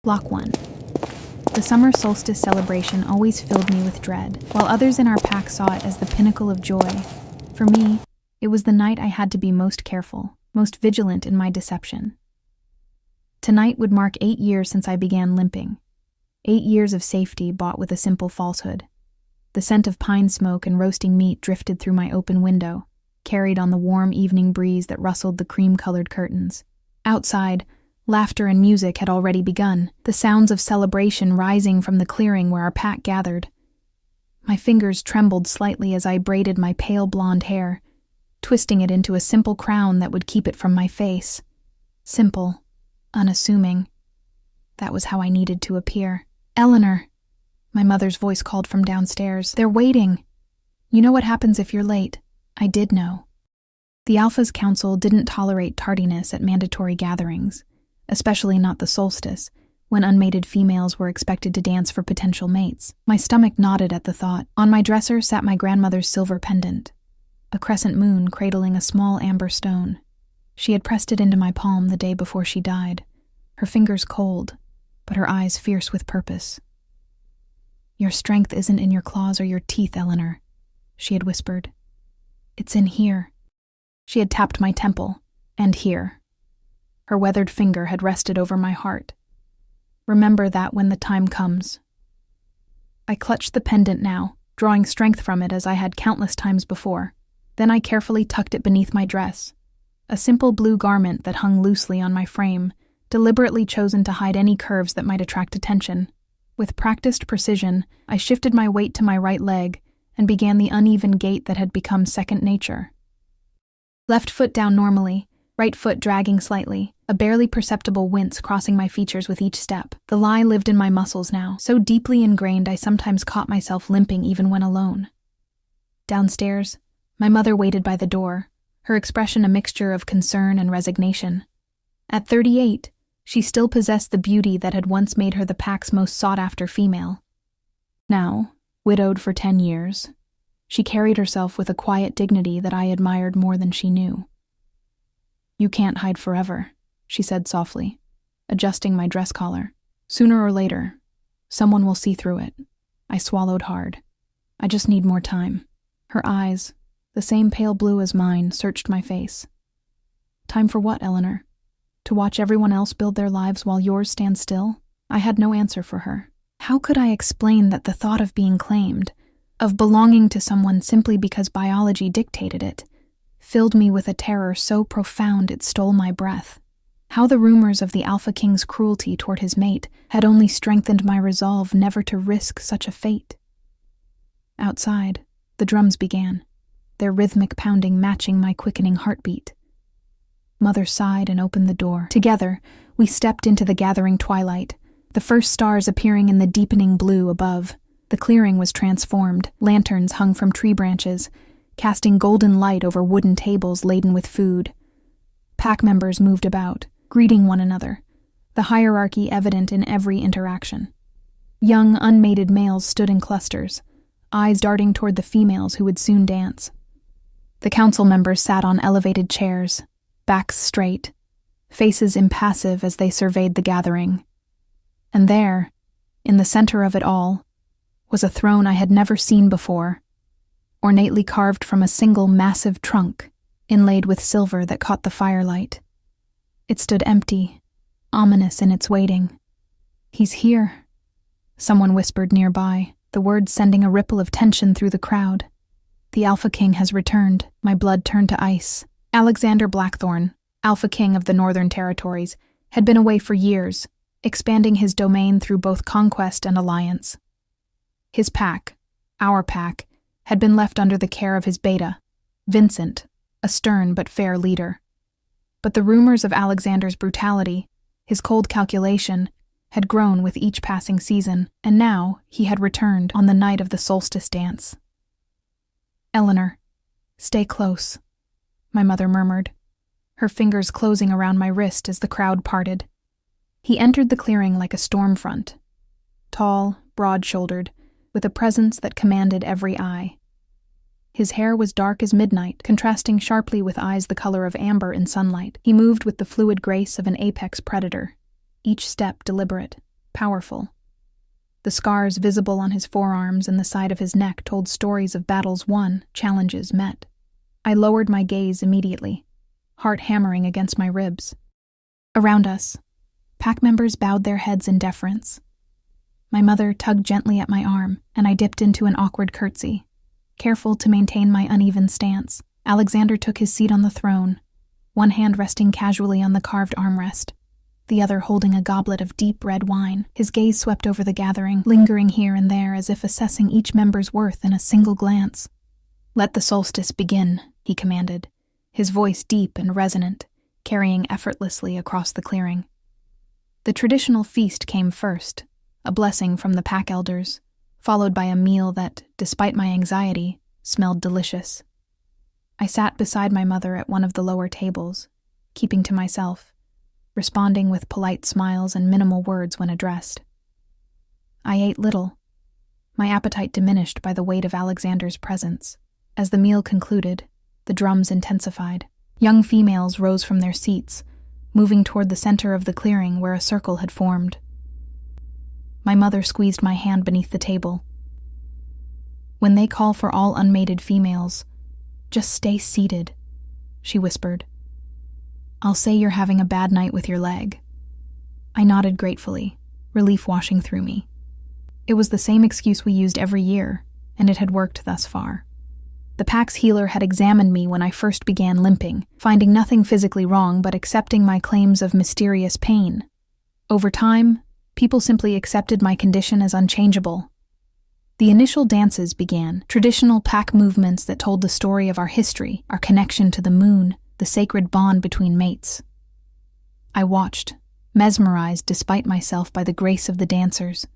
Block 1. The summer solstice celebration always filled me with dread, while others in our pack saw it as the pinnacle of joy. For me, it was the night I had to be most careful, most vigilant in my deception. Tonight would mark 8 years since I began limping. 8 years of safety bought with a simple falsehood. The scent of pine smoke and roasting meat drifted through my open window, carried on the warm evening breeze that rustled the cream-colored curtains. Outside, laughter and music had already begun, the sounds of celebration rising from the clearing where our pack gathered. My fingers trembled slightly as I braided my pale blonde hair, twisting it into a simple crown that would keep it from my face. Simple, unassuming. That was how I needed to appear. "Eleanor," my mother's voice called from downstairs. "They're waiting. You know what happens if you're late." I did know. The Alpha's council didn't tolerate tardiness at mandatory gatherings, especially not the solstice, when unmated females were expected to dance for potential mates. My stomach nodded at the thought. On my dresser sat my grandmother's silver pendant, a crescent moon cradling a small amber stone. She had pressed it into my palm the day before she died, her fingers cold, but her eyes fierce with purpose. "Your strength isn't in your claws or your teeth, Eleanor," she had whispered. "It's in here." She had tapped my temple, and here. Her weathered finger had rested over my heart. "Remember that when the time comes." I clutched the pendant now, drawing strength from it as I had countless times before. Then I carefully tucked it beneath my dress, a simple blue garment that hung loosely on my frame, deliberately chosen to hide any curves that might attract attention. With practiced precision, I shifted my weight to my right leg and began the uneven gait that had become second nature. Left foot down normally, right foot dragging slightly, a barely perceptible wince crossing my features with each step. The lie lived in my muscles now, so deeply ingrained I sometimes caught myself limping even when alone. Downstairs, my mother waited by the door, her expression a mixture of concern and resignation. At 38, she still possessed the beauty that had once made her the pack's most sought-after female. Now, widowed for 10 years, she carried herself with a quiet dignity that I admired more than she knew. "You can't hide forever," she said softly, adjusting my dress collar. "Sooner or later, someone will see through it." I swallowed hard. "I just need more time." Her eyes, the same pale blue as mine, searched my face. "Time for what, Eleanor? To watch everyone else build their lives while yours stand still?" I had no answer for her. How could I explain that the thought of being claimed, of belonging to someone simply because biology dictated it, filled me with a terror so profound it stole my breath? How the rumors of the Alpha King's cruelty toward his mate had only strengthened my resolve never to risk such a fate. Outside, the drums began, their rhythmic pounding matching my quickening heartbeat. Mother sighed and opened the door. Together, we stepped into the gathering twilight, the first stars appearing in the deepening blue above. The clearing was transformed, lanterns hung from tree branches, casting golden light over wooden tables laden with food. Pack members moved about, greeting one another, the hierarchy evident in every interaction. Young, unmated males stood in clusters, eyes darting toward the females who would soon dance. The council members sat on elevated chairs, backs straight, faces impassive as they surveyed the gathering. And there, in the center of it all, was a throne I had never seen before, ornately carved from a single massive trunk, inlaid with silver that caught the firelight. It stood empty, ominous in its waiting. "He's here," someone whispered nearby, the words sending a ripple of tension through the crowd. "The Alpha King has returned." My blood turned to ice. Alexander Blackthorn, Alpha King of the Northern Territories, had been away for years, expanding his domain through both conquest and alliance. His pack, our pack, had been left under the care of his beta, Vincent, a stern but fair leader. But the rumors of Alexander's brutality, his cold calculation, had grown with each passing season, and now he had returned on the night of the solstice dance. "Eleanor, stay close," my mother murmured, her fingers closing around my wrist as the crowd parted. He entered the clearing like a storm front, tall, broad-shouldered, with a presence that commanded every eye. His hair was dark as midnight, contrasting sharply with eyes the color of amber in sunlight. He moved with the fluid grace of an apex predator, each step deliberate. powerful. The scars visible on his forearms and the side of his neck told stories of battles won, challenges met. I lowered my gaze immediately, heart hammering against my ribs. Around us, pack members bowed their heads in deference. My mother tugged gently at my arm, and I dipped into an awkward curtsy. Careful to maintain my uneven stance, Alexander took his seat on the throne, one hand resting casually on the carved armrest, the other holding a goblet of deep red wine. His gaze swept over the gathering, lingering here and there as if assessing each member's worth in a single glance. "Let the solstice begin," he commanded, his voice deep and resonant, carrying effortlessly across the clearing. The traditional feast came first, a blessing from the pack elders, followed by a meal that, despite my anxiety, smelled delicious. I sat beside my mother at one of the lower tables, keeping to myself, responding with polite smiles and minimal words when addressed. I ate little, my appetite diminished by the weight of Alexander's presence. As the meal concluded, the drums intensified. Young females rose from their seats, moving toward the center of the clearing where a circle had formed. My mother squeezed my hand beneath the table. "When they call for all unmated females, just stay seated," she whispered. "I'll say you're having a bad night with your leg." I nodded gratefully, relief washing through me. It was the same excuse we used every year, and it had worked thus far. The pack's healer had examined me when I first began limping, finding nothing physically wrong but accepting my claims of mysterious pain. Over time, people simply accepted my condition as unchangeable. The initial dances began, traditional pack movements that told the story of our history, our connection to the moon, the sacred bond between mates. I watched, mesmerized despite myself by the grace of the dancers,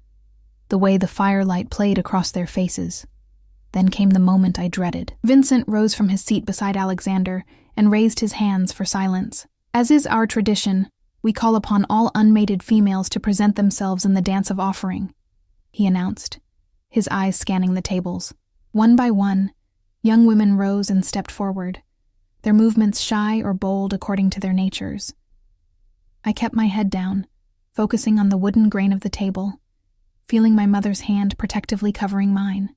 the way the firelight played across their faces. Then came the moment I dreaded. Vincent rose from his seat beside Alexander and raised his hands for silence. "As is our tradition, we call upon all unmated females to present themselves in the dance of offering," he announced, his eyes scanning the tables. One by one, young women rose and stepped forward, their movements shy or bold according to their natures. I kept my head down, focusing on the wooden grain of the table, feeling my mother's hand protectively covering mine.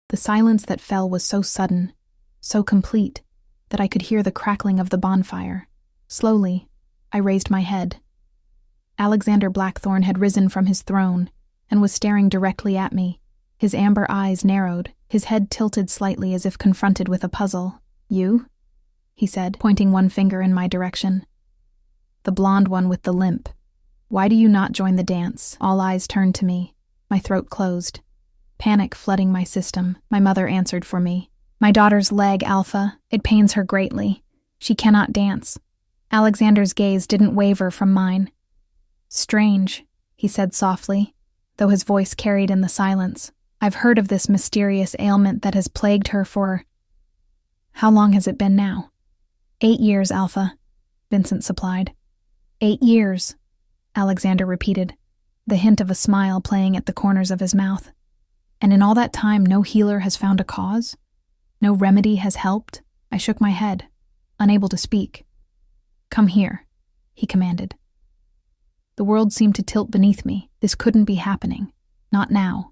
The silence that fell was so sudden, so complete, that I could hear the crackling of the bonfire. Slowly, I raised my head. Alexander Blackthorne had risen from his throne and was staring directly at me. His amber eyes narrowed, his head tilted slightly as if confronted with a puzzle. "You?" he said, pointing one finger in my direction. "The blonde one with the limp. Why do you not join the dance?" All eyes turned to me, my throat closed. Panic flooding my system, my mother answered for me. "My daughter's leg, Alpha. It pains her greatly. She cannot dance." Alexander's gaze didn't waver from mine. "Strange," he said softly, though his voice carried in the silence. "I've heard of this mysterious ailment that has plagued her for—" "How long has it been now?" 8 years, Alpha," Vincent supplied. 8 years, Alexander repeated, the hint of a smile playing at the corners of his mouth. "And in all that time, no healer has found a cause? No remedy has helped?" I shook my head, unable to speak. "Come here," he commanded. The world seemed to tilt beneath me. This couldn't be happening. Not now.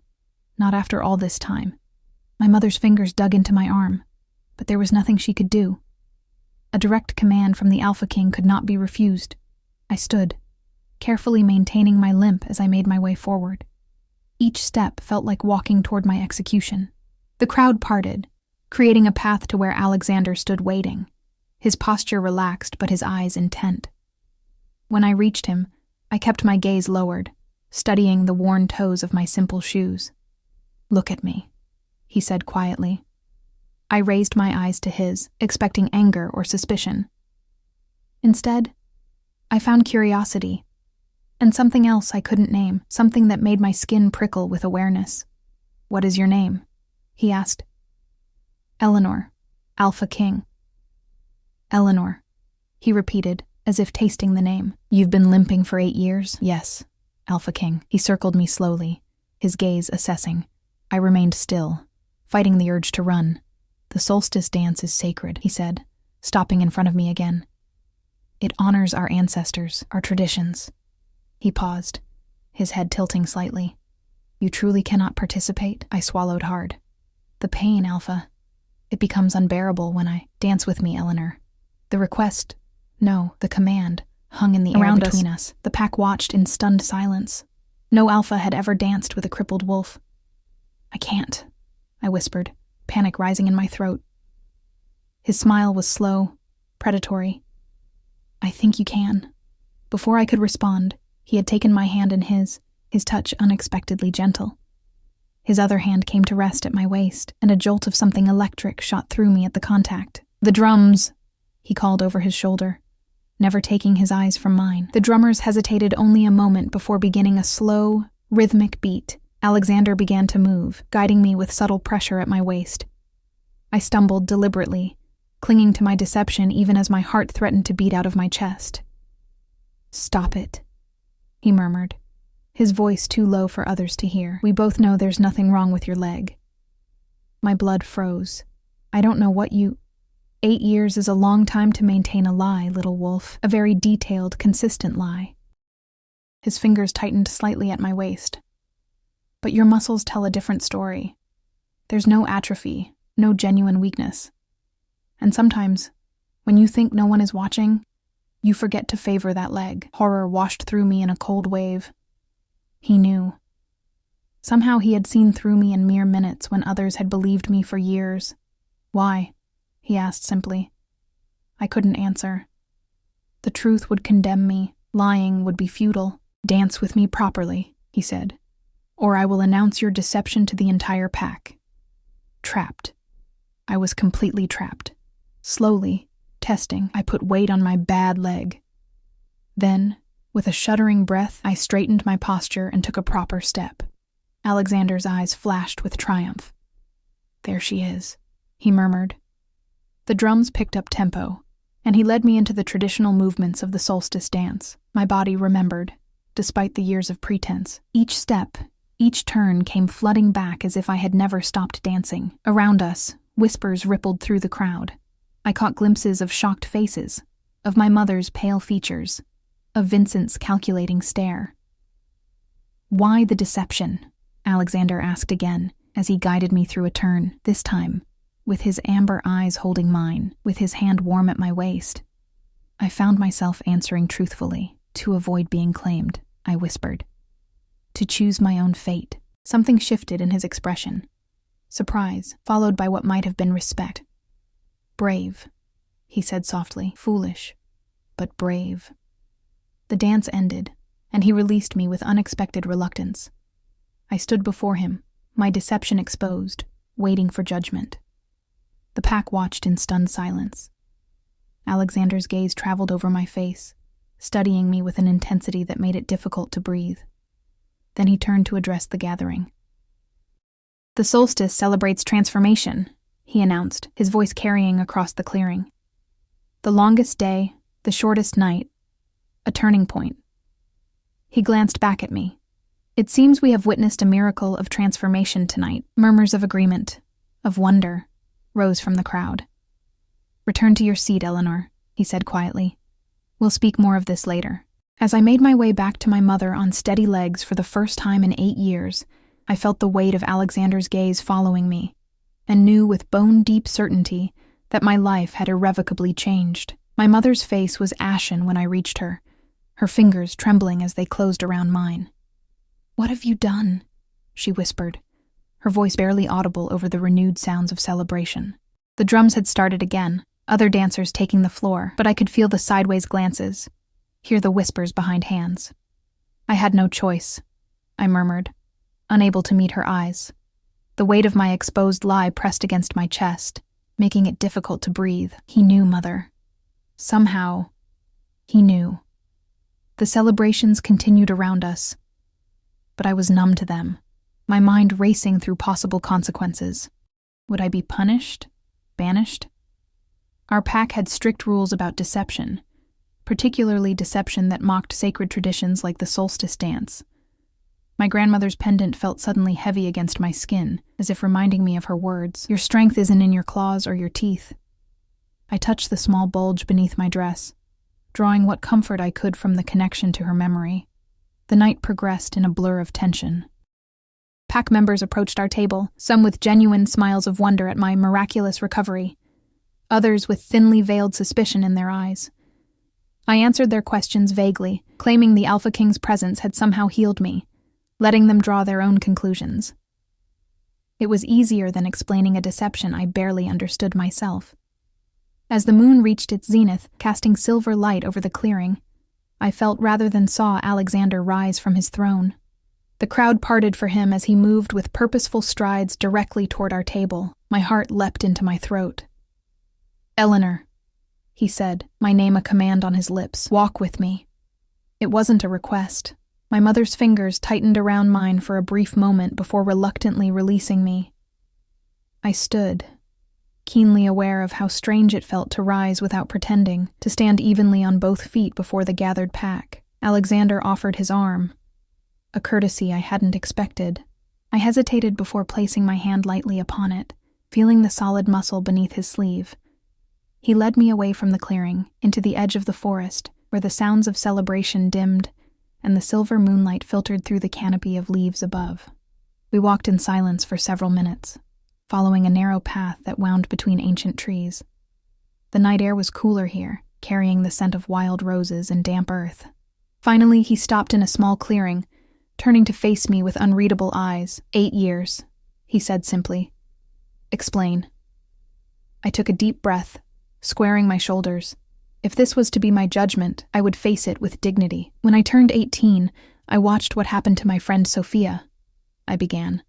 Not after all this time. My mother's fingers dug into my arm, but there was nothing she could do. A direct command from the Alpha King could not be refused. I stood, carefully maintaining my limp as I made my way forward. Each step felt like walking toward my execution. The crowd parted, creating a path to where Alexander stood waiting, his posture relaxed but his eyes intent. When I reached him, I kept my gaze lowered, studying the worn toes of my simple shoes. "Look at me," he said quietly. I raised my eyes to his, expecting anger or suspicion. Instead, I found curiosity, and something else I couldn't name, something that made my skin prickle with awareness. "What is your name?" he asked. "Eleanor, Alpha King." "Eleanor," he repeated, as if tasting the name. "You've been limping for 8 years?" "Yes, Alpha King." He circled me slowly, his gaze assessing. I remained still, fighting the urge to run. "The solstice dance is sacred," he said, stopping in front of me again. "It honors our ancestors, our traditions." He paused, his head tilting slightly. You truly cannot participate? I swallowed hard. The pain, Alpha. It becomes unbearable when I dance with me, Eleanor. The request, no, the command, hung in the air between us. The pack watched in stunned silence. No Alpha had ever danced with a crippled wolf. I can't, I whispered, panic rising in my throat. His smile was slow, predatory. I think you can. Before I could respond, he had taken my hand in his touch unexpectedly gentle. His other hand came to rest at my waist, and a jolt of something electric shot through me at the contact. The drums, he called over his shoulder, never taking his eyes from mine. The drummers hesitated only a moment before beginning a slow, rhythmic beat. Alexander began to move, guiding me with subtle pressure at my waist. I stumbled deliberately, clinging to my deception even as my heart threatened to beat out of my chest. Stop it, he murmured, his voice too low for others to hear. We both know there's nothing wrong with your leg. My blood froze. I don't know what you... 8 years is a long time to maintain a lie, little wolf, a very detailed, consistent lie. His fingers tightened slightly at my waist. But your muscles tell a different story. There's no atrophy, no genuine weakness. And sometimes, when you think no one is watching, you forget to favor that leg. Horror washed through me in a cold wave. He knew. Somehow he had seen through me in mere minutes when others had believed me for years. Why? He asked simply. I couldn't answer. The truth would condemn me. Lying would be futile. Dance with me properly, he said, or I will announce your deception to the entire pack. Trapped. I was completely trapped. Slowly, testing, I put weight on my bad leg. Then, with a shuddering breath, I straightened my posture and took a proper step. Alexander's eyes flashed with triumph. There she is, he murmured. The drums picked up tempo, and he led me into the traditional movements of the solstice dance. My body remembered, despite the years of pretense. Each step, each turn came flooding back as if I had never stopped dancing. Around us, whispers rippled through the crowd. I caught glimpses of shocked faces, of my mother's pale features, of Vincent's calculating stare. Why the deception? Alexander asked again, as he guided me through a turn, this time, with his amber eyes holding mine, with his hand warm at my waist. I found myself answering truthfully, to avoid being claimed, I whispered. To choose my own fate. Something shifted in his expression. Surprise, followed by what might have been respect. Brave, he said softly. Foolish, but brave. The dance ended, and he released me with unexpected reluctance. I stood before him, my deception exposed, waiting for judgment. The pack watched in stunned silence. Alexander's gaze traveled over my face, studying me with an intensity that made it difficult to breathe. Then he turned to address the gathering. The solstice celebrates transformation, he announced, his voice carrying across the clearing. The longest day, the shortest night, a turning point. He glanced back at me. It seems we have witnessed a miracle of transformation tonight. Murmurs of agreement, of wonder, rose from the crowd. Return to your seat, Eleanor, he said quietly. We'll speak more of this later. As I made my way back to my mother on steady legs for the first time in 8 years, I felt the weight of Alexander's gaze following me, and knew with bone-deep certainty that my life had irrevocably changed. My mother's face was ashen when I reached her, her fingers trembling as they closed around mine. What have you done? She whispered, her voice barely audible over the renewed sounds of celebration. The drums had started again, other dancers taking the floor, but I could feel the sideways glances, hear the whispers behind hands. I had no choice, I murmured, unable to meet her eyes. The weight of my exposed lie pressed against my chest, making it difficult to breathe. He knew, Mother. Somehow, he knew. The celebrations continued around us, but I was numb to them, my mind racing through possible consequences. Would I be punished? Banished? Our pack had strict rules about deception, particularly deception that mocked sacred traditions like the solstice dance. My grandmother's pendant felt suddenly heavy against my skin, as if reminding me of her words. Your strength isn't in your claws or your teeth. I touched the small bulge beneath my dress, drawing what comfort I could from the connection to her memory. The night progressed in a blur of tension. Pack members approached our table, some with genuine smiles of wonder at my miraculous recovery, others with thinly veiled suspicion in their eyes. I answered their questions vaguely, claiming the Alpha King's presence had somehow healed me, letting them draw their own conclusions. It was easier than explaining a deception I barely understood myself. As the moon reached its zenith, casting silver light over the clearing, I felt rather than saw Alexander rise from his throne. The crowd parted for him as he moved with purposeful strides directly toward our table. My heart leapt into my throat. "Eleanor," he said, my name a command on his lips. "Walk with me." It wasn't a request. My mother's fingers tightened around mine for a brief moment before reluctantly releasing me. I stood, keenly aware of how strange it felt to rise without pretending, to stand evenly on both feet before the gathered pack. Alexander offered his arm, a courtesy I hadn't expected. I hesitated before placing my hand lightly upon it, feeling the solid muscle beneath his sleeve. He led me away from the clearing, into the edge of the forest, where the sounds of celebration dimmed and the silver moonlight filtered through the canopy of leaves above. We walked in silence for several minutes, following a narrow path that wound between ancient trees. The night air was cooler here, carrying the scent of wild roses and damp earth. Finally, he stopped in a small clearing, turning to face me with unreadable eyes. 8 years, he said simply. "Explain." I took a deep breath, squaring my shoulders. If this was to be my judgment, I would face it with dignity. "When I turned 18, I watched what happened to my friend Sophia," I began,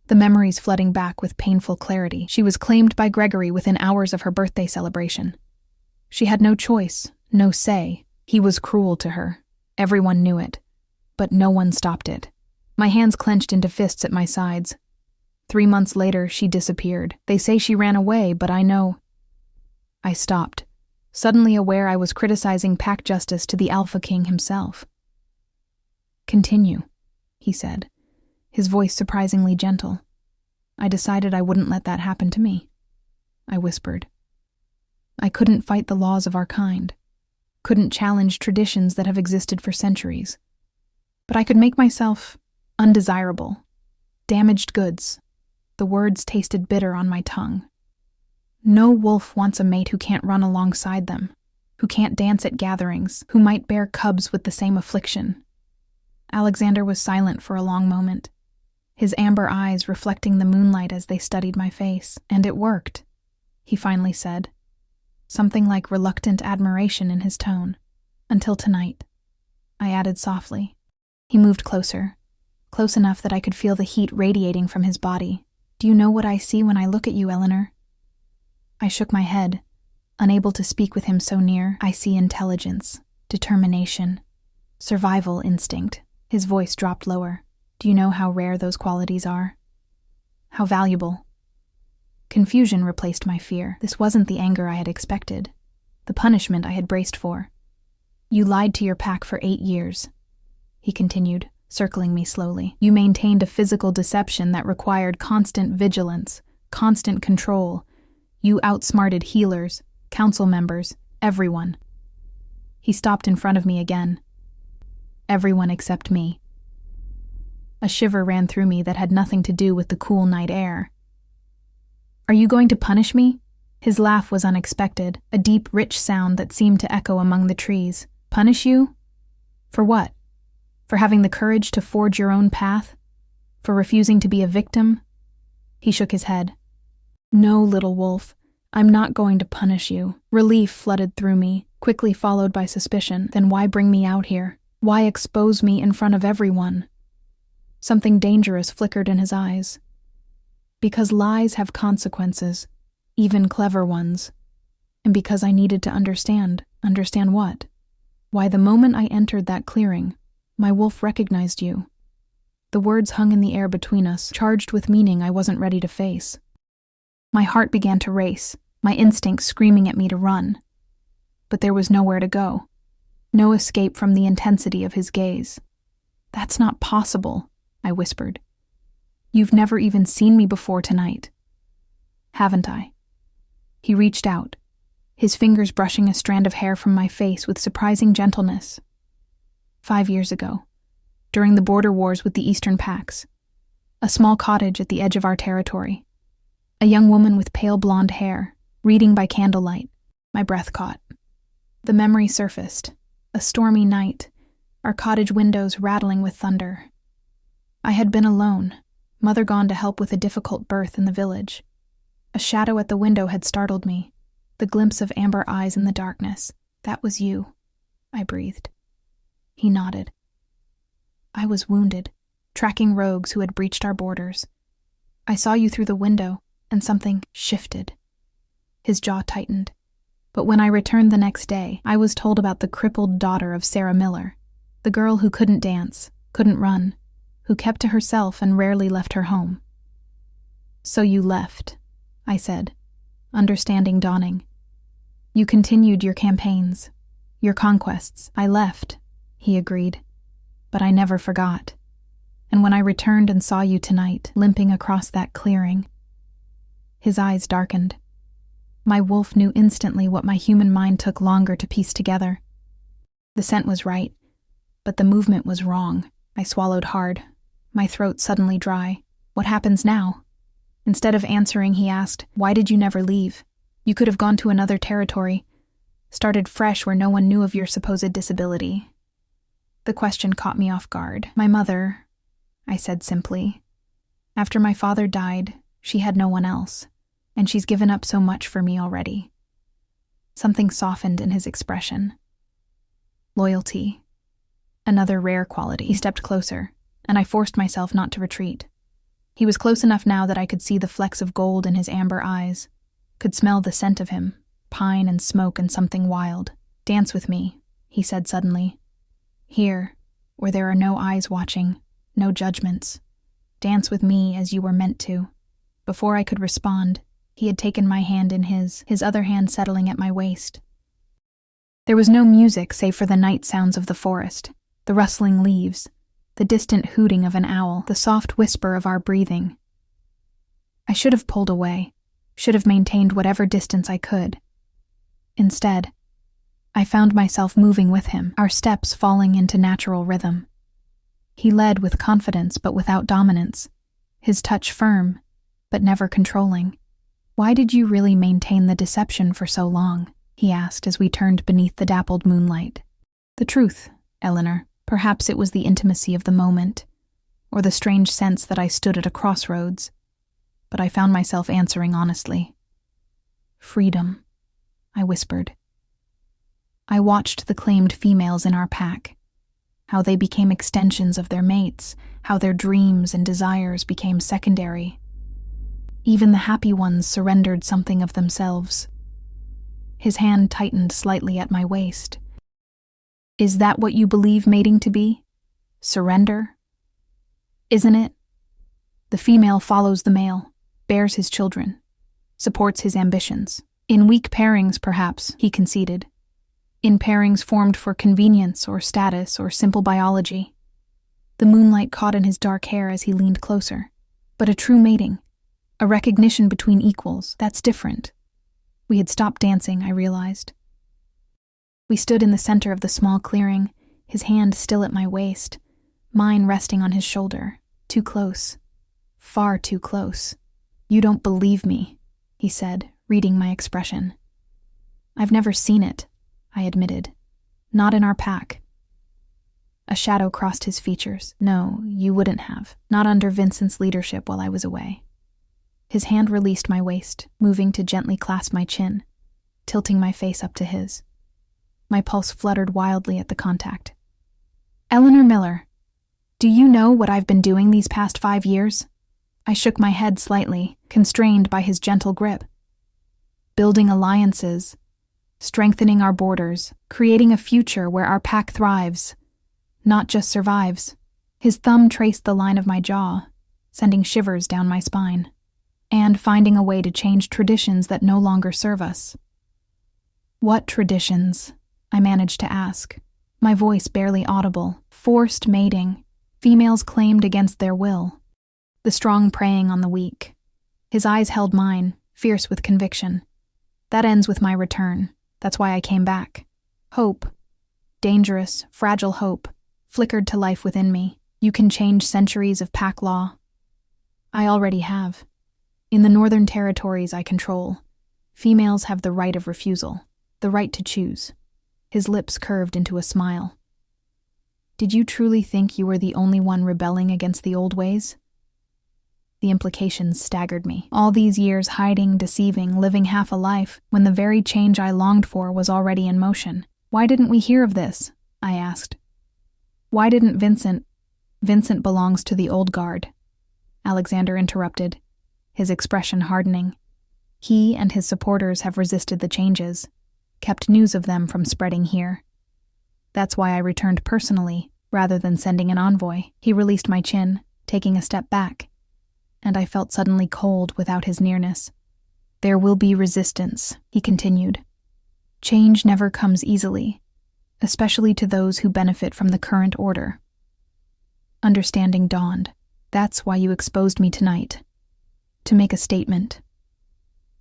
the memories flooding back with painful clarity. She was claimed by Gregory within hours of her birthday celebration. She had no choice, no say. He was cruel to her. Everyone knew it. But no one stopped it. My hands clenched into fists at my sides. 3 months later, she disappeared. They say she ran away, but I know. I stopped, suddenly aware I was criticizing pack justice to the Alpha King himself. "Continue," he said, his voice surprisingly gentle. "I decided I wouldn't let that happen to me," I whispered. "I couldn't fight the laws of our kind, couldn't challenge traditions that have existed for centuries. But I could make myself undesirable, damaged goods." The words tasted bitter on my tongue. No wolf wants a mate who can't run alongside them, who can't dance at gatherings, who might bear cubs with the same affliction. Alexander was silent for a long moment, his amber eyes reflecting the moonlight as they studied my face. "And it worked," he finally said, something like reluctant admiration in his tone. "Until tonight," I added softly. He moved closer, close enough that I could feel the heat radiating from his body. "Do you know what I see when I look at you, Eleanor?" I shook my head, unable to speak with him so near. "I see intelligence, determination, survival instinct." His voice dropped lower. "Do you know how rare those qualities are? How valuable?" Confusion replaced my fear. This wasn't the anger I had expected, the punishment I had braced for. "You lied to your pack for 8 years, he continued, circling me slowly. "You maintained a physical deception that required constant vigilance, constant control. You outsmarted healers, council members, everyone." He stopped in front of me again. "Everyone except me." A shiver ran through me that had nothing to do with the cool night air. "Are you going to punish me?" His laugh was unexpected, a deep, rich sound that seemed to echo among the trees. "Punish you? For what? For having the courage to forge your own path? For refusing to be a victim?" He shook his head. "No, little wolf, I'm not going to punish you." Relief flooded through me, quickly followed by suspicion. "Then why bring me out here? Why expose me in front of everyone?" Something dangerous flickered in his eyes. "Because lies have consequences, even clever ones. And because I needed to understand. Understand what? Why, the moment I entered that clearing, my wolf recognized you." The words hung in the air between us, charged with meaning I wasn't ready to face. My heart began to race, my instincts screaming at me to run. But there was nowhere to go. No escape from the intensity of his gaze. "That's not possible," I whispered. "You've never even seen me before tonight." "Haven't I?" He reached out, his fingers brushing a strand of hair from my face with surprising gentleness. 5 years ago, during the border wars with the Eastern Packs. A small cottage at the edge of our territory. A young woman with pale blonde hair, reading by candlelight. My breath caught. The memory surfaced. A stormy night, our cottage windows rattling with thunder. I had been alone, Mother gone to help with a difficult birth in the village. A shadow at the window had startled me, the glimpse of amber eyes in the darkness. That was you, I breathed. He nodded. I was wounded, tracking rogues who had breached our borders. I saw you through the window, and something shifted. His jaw tightened. But when I returned the next day, I was told about the crippled daughter of Sarah Miller, the girl who couldn't dance, couldn't run, who kept to herself and rarely left her home. So you left, I said, understanding dawning. You continued your campaigns, your conquests. I left, he agreed, but I never forgot. And when I returned and saw you tonight, limping across that clearing, his eyes darkened. My wolf knew instantly what my human mind took longer to piece together. The scent was right, but the movement was wrong. I swallowed hard, my throat suddenly dry. What happens now? Instead of answering, he asked, why did you never leave? You could have gone to another territory, started fresh where no one knew of your supposed disability. The question caught me off guard. My mother, I said simply. After my father died, she had no one else, and she's given up so much for me already. Something softened in his expression. Loyalty. Another rare quality. He stepped closer, and I forced myself not to retreat. He was close enough now that I could see the flecks of gold in his amber eyes, could smell the scent of him, pine and smoke and something wild. Dance with me, he said suddenly. Here, where there are no eyes watching, no judgments. Dance with me as you were meant to. Before I could respond, he had taken my hand in his other hand settling at my waist. There was no music save for the night sounds of the forest, the rustling leaves, the distant hooting of an owl, the soft whisper of our breathing. I should have pulled away, should have maintained whatever distance I could. Instead, I found myself moving with him, our steps falling into natural rhythm. He led with confidence but without dominance, his touch firm, but never controlling. Why did you really maintain the deception for so long? He asked as we turned beneath the dappled moonlight. The truth, Eleanor. Perhaps it was the intimacy of the moment, or the strange sense that I stood at a crossroads, but I found myself answering honestly. Freedom, I whispered. I watched the claimed females in our pack, how they became extensions of their mates, how their dreams and desires became secondary. Even the happy ones surrendered something of themselves. His hand tightened slightly at my waist. Is that what you believe mating to be? Surrender? Isn't it? The female follows the male, bears his children, supports his ambitions. In weak pairings, perhaps, he conceded. In pairings formed for convenience or status or simple biology. The moonlight caught in his dark hair as he leaned closer. But a true mating, a recognition between equals, that's different. We had stopped dancing, I realized. We stood in the center of the small clearing, his hand still at my waist, mine resting on his shoulder, too close, far too close. You don't believe me, he said, reading my expression. I've never seen it, I admitted. Not in our pack. A shadow crossed his features. No, you wouldn't have. Not under Vincent's leadership while I was away. His hand released my waist, moving to gently clasp my chin, tilting my face up to his. My pulse fluttered wildly at the contact. Eleanor Miller, do you know what I've been doing these past 5 years? I shook my head slightly, constrained by his gentle grip. Building alliances, strengthening our borders, creating a future where our pack thrives, not just survives. His thumb traced the line of my jaw, sending shivers down my spine. And finding a way to change traditions that no longer serve us. What traditions? I managed to ask, my voice barely audible. Forced mating, females claimed against their will. The strong preying on the weak. His eyes held mine, fierce with conviction. That ends with my return. That's why I came back. Hope, dangerous, fragile hope, flickered to life within me. You can change centuries of pack law. I already have. In the Northern Territories I control, females have the right of refusal, the right to choose. His lips curved into a smile. Did you truly think you were the only one rebelling against the old ways? The implications staggered me. All these years hiding, deceiving, living half a life, when the very change I longed for was already in motion. Why didn't we hear of this? I asked. Why didn't Vincent belongs to the old guard, Alexander interrupted, his expression hardening. He and his supporters have resisted the changes, kept news of them from spreading here. That's why I returned personally, rather than sending an envoy. He released my chin, taking a step back, and I felt suddenly cold without his nearness. There will be resistance, he continued. Change never comes easily, especially to those who benefit from the current order. Understanding dawned. That's why you exposed me tonight. To make a statement.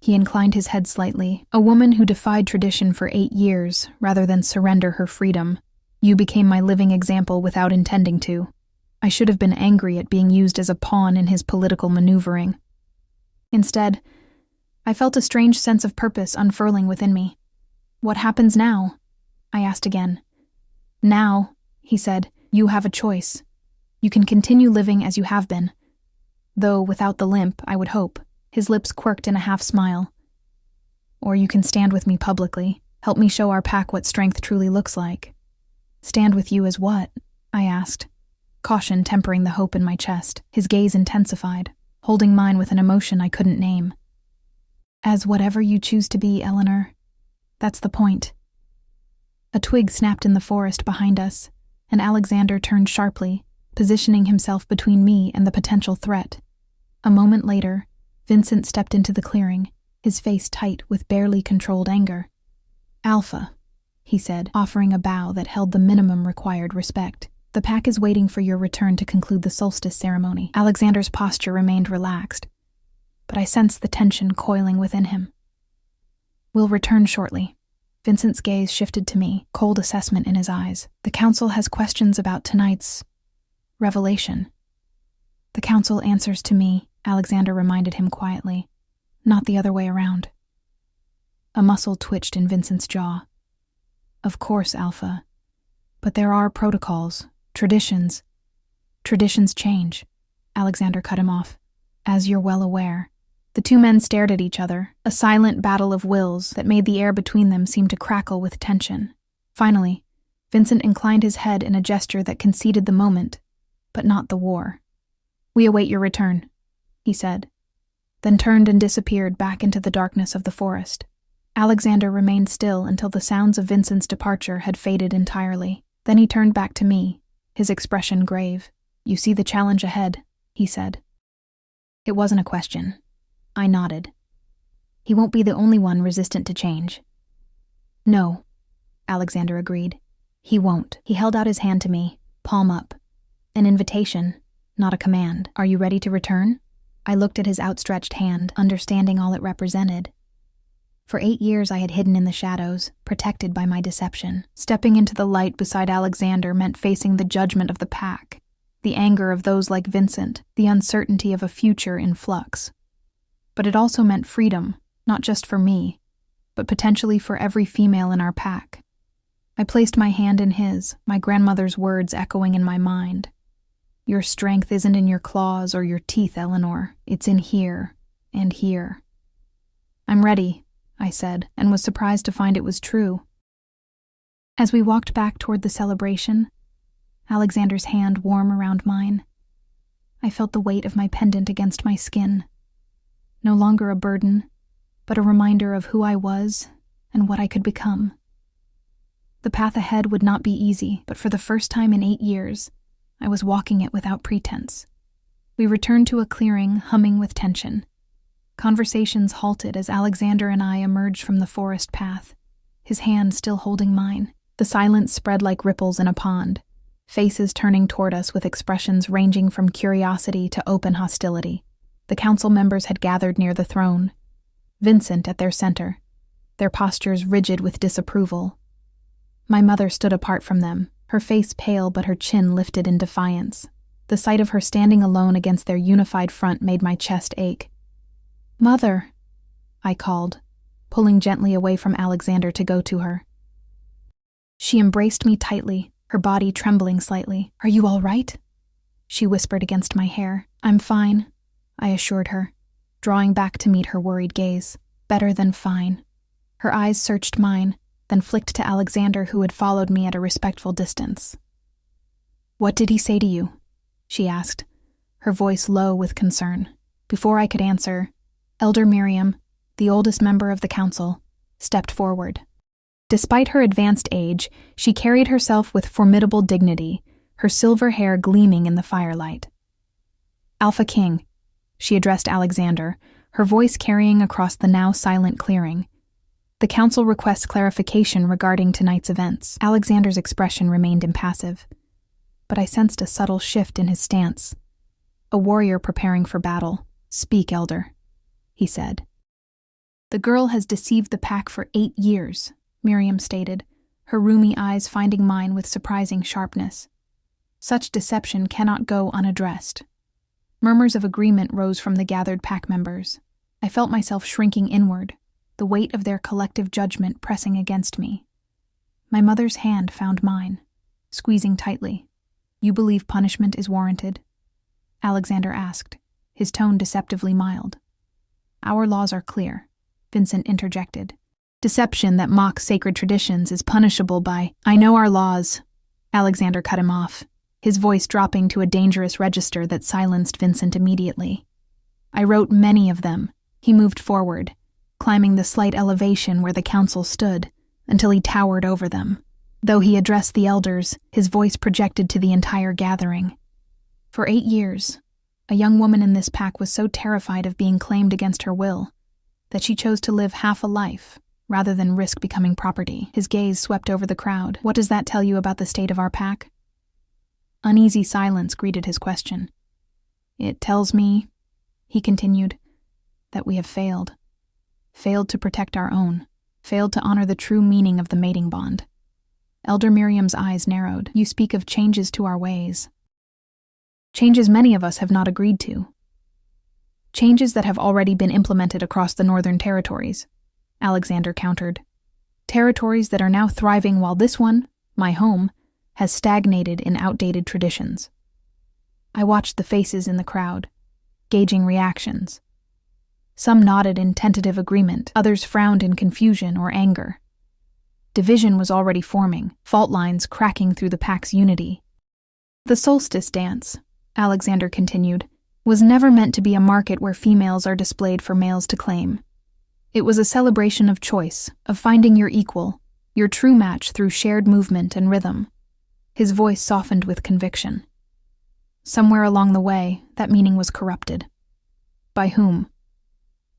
He inclined his head slightly. A woman who defied tradition for 8 years, rather than surrender her freedom. You became my living example without intending to. I should have been angry at being used as a pawn in his political maneuvering. Instead, I felt a strange sense of purpose unfurling within me. What happens now? I asked again. Now, he said, you have a choice. You can continue living as you have been. Though without the limp, I would hope. His lips quirked in a half-smile. Or you can stand with me publicly, help me show our pack what strength truly looks like. Stand with you as what? I asked, caution tempering the hope in my chest. His gaze intensified, holding mine with an emotion I couldn't name. As whatever you choose to be, Eleanor. That's the point. A twig snapped in the forest behind us, and Alexander turned sharply, positioning himself between me and the potential threat. A moment later, Vincent stepped into the clearing, his face tight with barely controlled anger. Alpha, he said, offering a bow that held the minimum required respect. The pack is waiting for your return to conclude the solstice ceremony. Alexander's posture remained relaxed, but I sensed the tension coiling within him. We'll return shortly. Vincent's gaze shifted to me, cold assessment in his eyes. The council has questions about tonight's revelation. The council answers to me, Alexander reminded him quietly, not the other way around. A muscle twitched in Vincent's jaw. Of course, Alpha. But there are protocols, traditions. Traditions change. Alexander cut him off. As you're well aware. The two men stared at each other, a silent battle of wills that made the air between them seem to crackle with tension. Finally, Vincent inclined his head in a gesture that conceded the moment, but not the war. We await your return, he said, then turned and disappeared back into the darkness of the forest. Alexander remained still until the sounds of Vincent's departure had faded entirely. Then he turned back to me, his expression grave. You see the challenge ahead, he said. It wasn't a question. I nodded. He won't be the only one resistant to change. No, Alexander agreed. He won't. He held out his hand to me, palm up. An invitation, not a command. Are you ready to return? I looked at his outstretched hand, understanding all it represented. For 8 years I had hidden in the shadows, protected by my deception. Stepping into the light beside Alexander meant facing the judgment of the pack, the anger of those like Vincent, the uncertainty of a future in flux. But it also meant freedom, not just for me, but potentially for every female in our pack. I placed my hand in his, my grandmother's words echoing in my mind. Your strength isn't in your claws or your teeth, Eleanor. It's in here and here. I'm ready, I said, and was surprised to find it was true. As we walked back toward the celebration, Alexander's hand warm around mine, I felt the weight of my pendant against my skin. No longer a burden, but a reminder of who I was and what I could become. The path ahead would not be easy, but for the first time in 8 years, I was walking it without pretense. We returned to a clearing, humming with tension. Conversations halted as Alexander and I emerged from the forest path, his hand still holding mine. The silence spread like ripples in a pond, faces turning toward us with expressions ranging from curiosity to open hostility. The council members had gathered near the throne, Vincent at their center, their postures rigid with disapproval. My mother stood apart from them, her face pale but her chin lifted in defiance. The sight of her standing alone against their unified front made my chest ache. "Mother," I called, pulling gently away from Alexander to go to her. She embraced me tightly, her body trembling slightly. "Are you all right?" She whispered against my hair. "I'm fine," I assured her, drawing back to meet her worried gaze. "Better than fine." Her eyes searched mine, then flicked to Alexander, who had followed me at a respectful distance. "What did he say to you?" she asked, her voice low with concern. Before I could answer, Elder Miriam, the oldest member of the council, stepped forward. Despite her advanced age, she carried herself with formidable dignity, her silver hair gleaming in the firelight. "Alpha King," she addressed Alexander, her voice carrying across the now silent clearing. "The council requests clarification regarding tonight's events." Alexander's expression remained impassive, but I sensed a subtle shift in his stance. A warrior preparing for battle. "Speak, Elder," he said. "The girl has deceived the pack for 8 years, Miriam stated, her rheumy eyes finding mine with surprising sharpness. Such deception cannot go unaddressed. Murmurs of agreement rose from the gathered pack members. I felt myself shrinking inward, the weight of their collective judgment pressing against me. My mother's hand found mine, squeezing tightly. "You believe punishment is warranted?" Alexander asked, his tone deceptively mild. "Our laws are clear," Vincent interjected. "Deception that mocks sacred traditions is punishable by—" "I know our laws," Alexander cut him off, his voice dropping to a dangerous register that silenced Vincent immediately. "I wrote many of them." He moved forward, climbing the slight elevation where the council stood, until he towered over them. Though he addressed the elders, his voice projected to the entire gathering. For 8 years, a young woman in this pack was so terrified of being claimed against her will that she chose to live half a life rather than risk becoming property. His gaze swept over the crowd. "What does that tell you about the state of our pack?" Uneasy silence greeted his question. "It tells me," he continued, "that we have failed. Failed to protect our own. Failed to honor the true meaning of the mating bond." Elder Miriam's eyes narrowed. "You speak of changes to our ways. Changes many of us have not agreed to. Changes that have already been implemented across the northern territories," Alexander countered. "Territories that are now thriving while this one, my home, has stagnated in outdated traditions." I watched the faces in the crowd, gauging reactions. Some nodded in tentative agreement, others frowned in confusion or anger. Division was already forming, fault lines cracking through the pack's unity. "The solstice dance," Alexander continued, "was never meant to be a market where females are displayed for males to claim. It was a celebration of choice, of finding your equal, your true match through shared movement and rhythm." His voice softened with conviction. Somewhere along the way, that meaning was corrupted. "By whom?"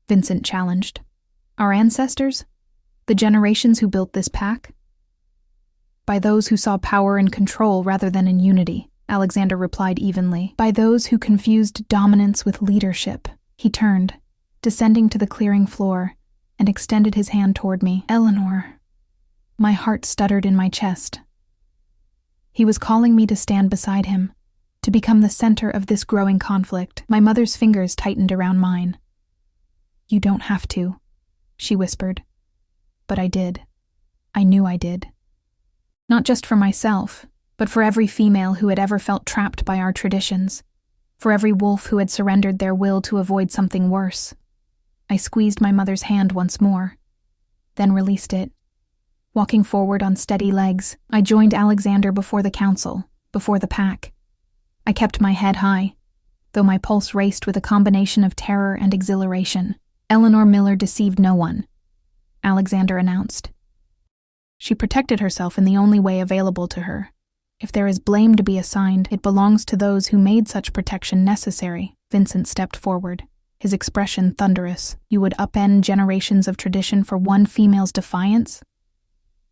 Vincent challenged. "Our ancestors? The generations who built this pack?" "By those who saw power in control rather than in unity," Alexander replied evenly. "By those who confused dominance with leadership." He turned, descending to the clearing floor, and extended his hand toward me. "Eleanor." My heart stuttered in my chest. He was calling me to stand beside him, to become the center of this growing conflict. My mother's fingers tightened around mine. "You don't have to," she whispered. But I did. I knew I did. Not just for myself, but for every female who had ever felt trapped by our traditions, for every wolf who had surrendered their will to avoid something worse. I squeezed my mother's hand once more, then released it. Walking forward on steady legs, I joined Alexander before the council, before the pack. I kept my head high, though my pulse raced with a combination of terror and exhilaration. "Eleanor Miller deceived no one," Alexander announced. "She protected herself in the only way available to her. If there is blame to be assigned, it belongs to those who made such protection necessary." Vincent stepped forward, his expression thunderous. "You would upend generations of tradition for one female's defiance?"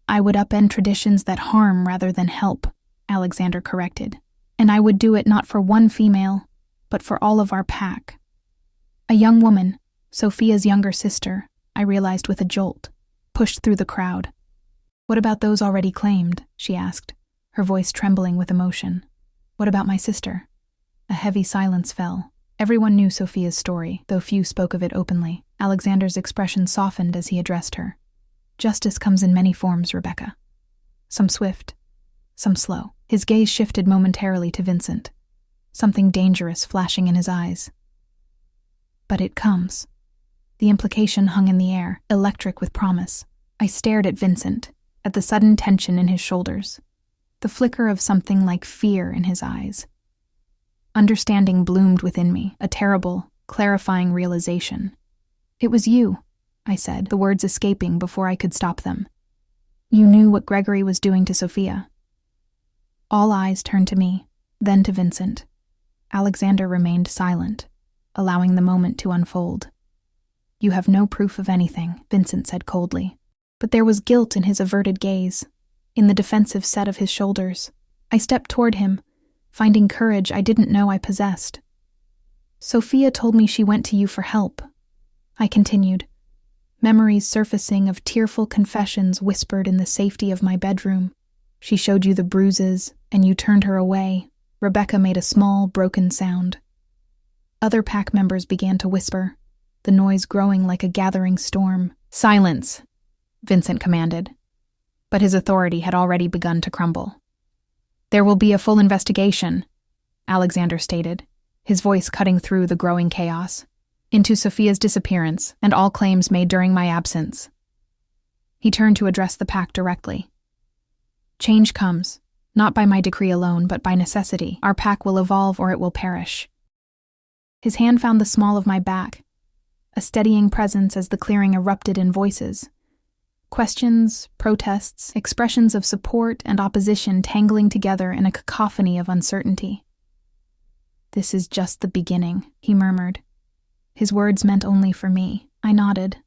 "I would upend traditions that harm rather than help," Alexander corrected. "And I would do it not for one female, but for all of our pack." A young woman, Sophia's younger sister, I realized with a jolt, pushed through the crowd. "What about those already claimed?" she asked, her voice trembling with emotion. "What about my sister?" A heavy silence fell. Everyone knew Sophia's story, though few spoke of it openly. Alexander's expression softened as he addressed her. Justice comes in many forms, Rebecca. Some swift, some slow. His gaze shifted momentarily to Vincent, something dangerous flashing in his eyes. But it comes. The implication hung in the air, electric with promise. I stared at Vincent, at the sudden tension in his shoulders, the flicker of something like fear in his eyes. Understanding bloomed within me, a terrible, clarifying realization. It was you, I said, the words escaping before I could stop them. You knew what Gregory was doing to Sophia. All eyes turned to me, then to Vincent. Alexander remained silent, allowing the moment to unfold. You have no proof of anything, Vincent said coldly. But there was guilt in his averted gaze, in the defensive set of his shoulders. I stepped toward him, finding courage I didn't know I possessed. Sophia told me she went to you for help, I continued, memories surfacing of tearful confessions whispered in the safety of my bedroom. She showed you the bruises, and you turned her away. Rebecca made a small, broken sound. Other pack members began to whisper, the noise growing like a gathering storm. Silence, Vincent commanded. But his authority had already begun to crumble. There will be a full investigation, Alexander stated, his voice cutting through the growing chaos, into Sophia's disappearance and all claims made during my absence. He turned to address the pack directly. Change comes, not by my decree alone, but by necessity. Our pack will evolve or it will perish. His hand found the small of my back, a steadying presence as the clearing erupted in voices. Questions, protests, expressions of support and opposition tangling together in a cacophony of uncertainty. This is just the beginning, he murmured. His words meant only for me. I nodded,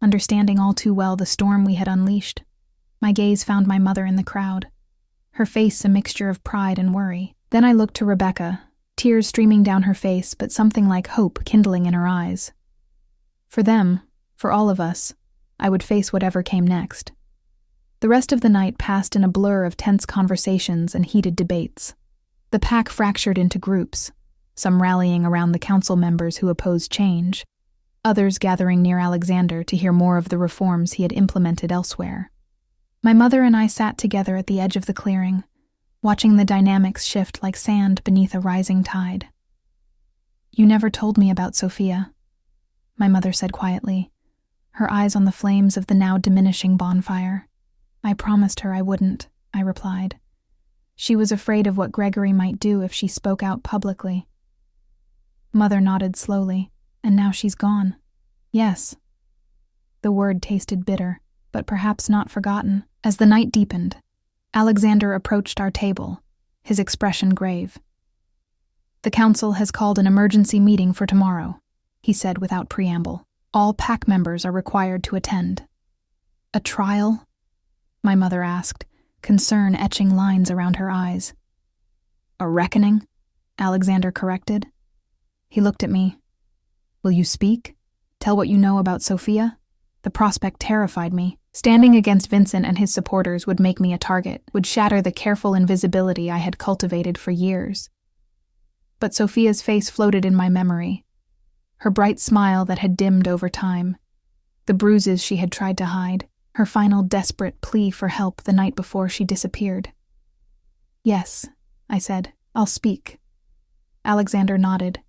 understanding all too well the storm we had unleashed. My gaze found my mother in the crowd, her face a mixture of pride and worry. Then I looked to Rebecca, tears streaming down her face, but something like hope kindling in her eyes. For them, for all of us, I would face whatever came next. The rest of the night passed in a blur of tense conversations and heated debates. The pack fractured into groups, some rallying around the council members who opposed change, others gathering near Alexander to hear more of the reforms he had implemented elsewhere. My mother and I sat together at the edge of the clearing, watching the dynamics shift like sand beneath a rising tide. You never told me about Sophia, my mother said quietly, her eyes on the flames of the now diminishing bonfire. I promised her I wouldn't, I replied. She was afraid of what Gregory might do if she spoke out publicly. Mother nodded slowly, and now she's gone. Yes. The word tasted bitter, but perhaps not forgotten. As the night deepened, Alexander approached our table, his expression grave. The council has called an emergency meeting for tomorrow, he said without preamble. All pack members are required to attend. A trial? My mother asked, concern etching lines around her eyes. A reckoning? Alexander corrected. He looked at me. Will you speak? Tell what you know about Sophia? The prospect terrified me. Standing against Vincent and his supporters would make me a target, would shatter the careful invisibility I had cultivated for years. But Sophia's face floated in my memory, her bright smile that had dimmed over time, the bruises she had tried to hide, her final desperate plea for help the night before she disappeared. Yes, I said, I'll speak. Alexander nodded,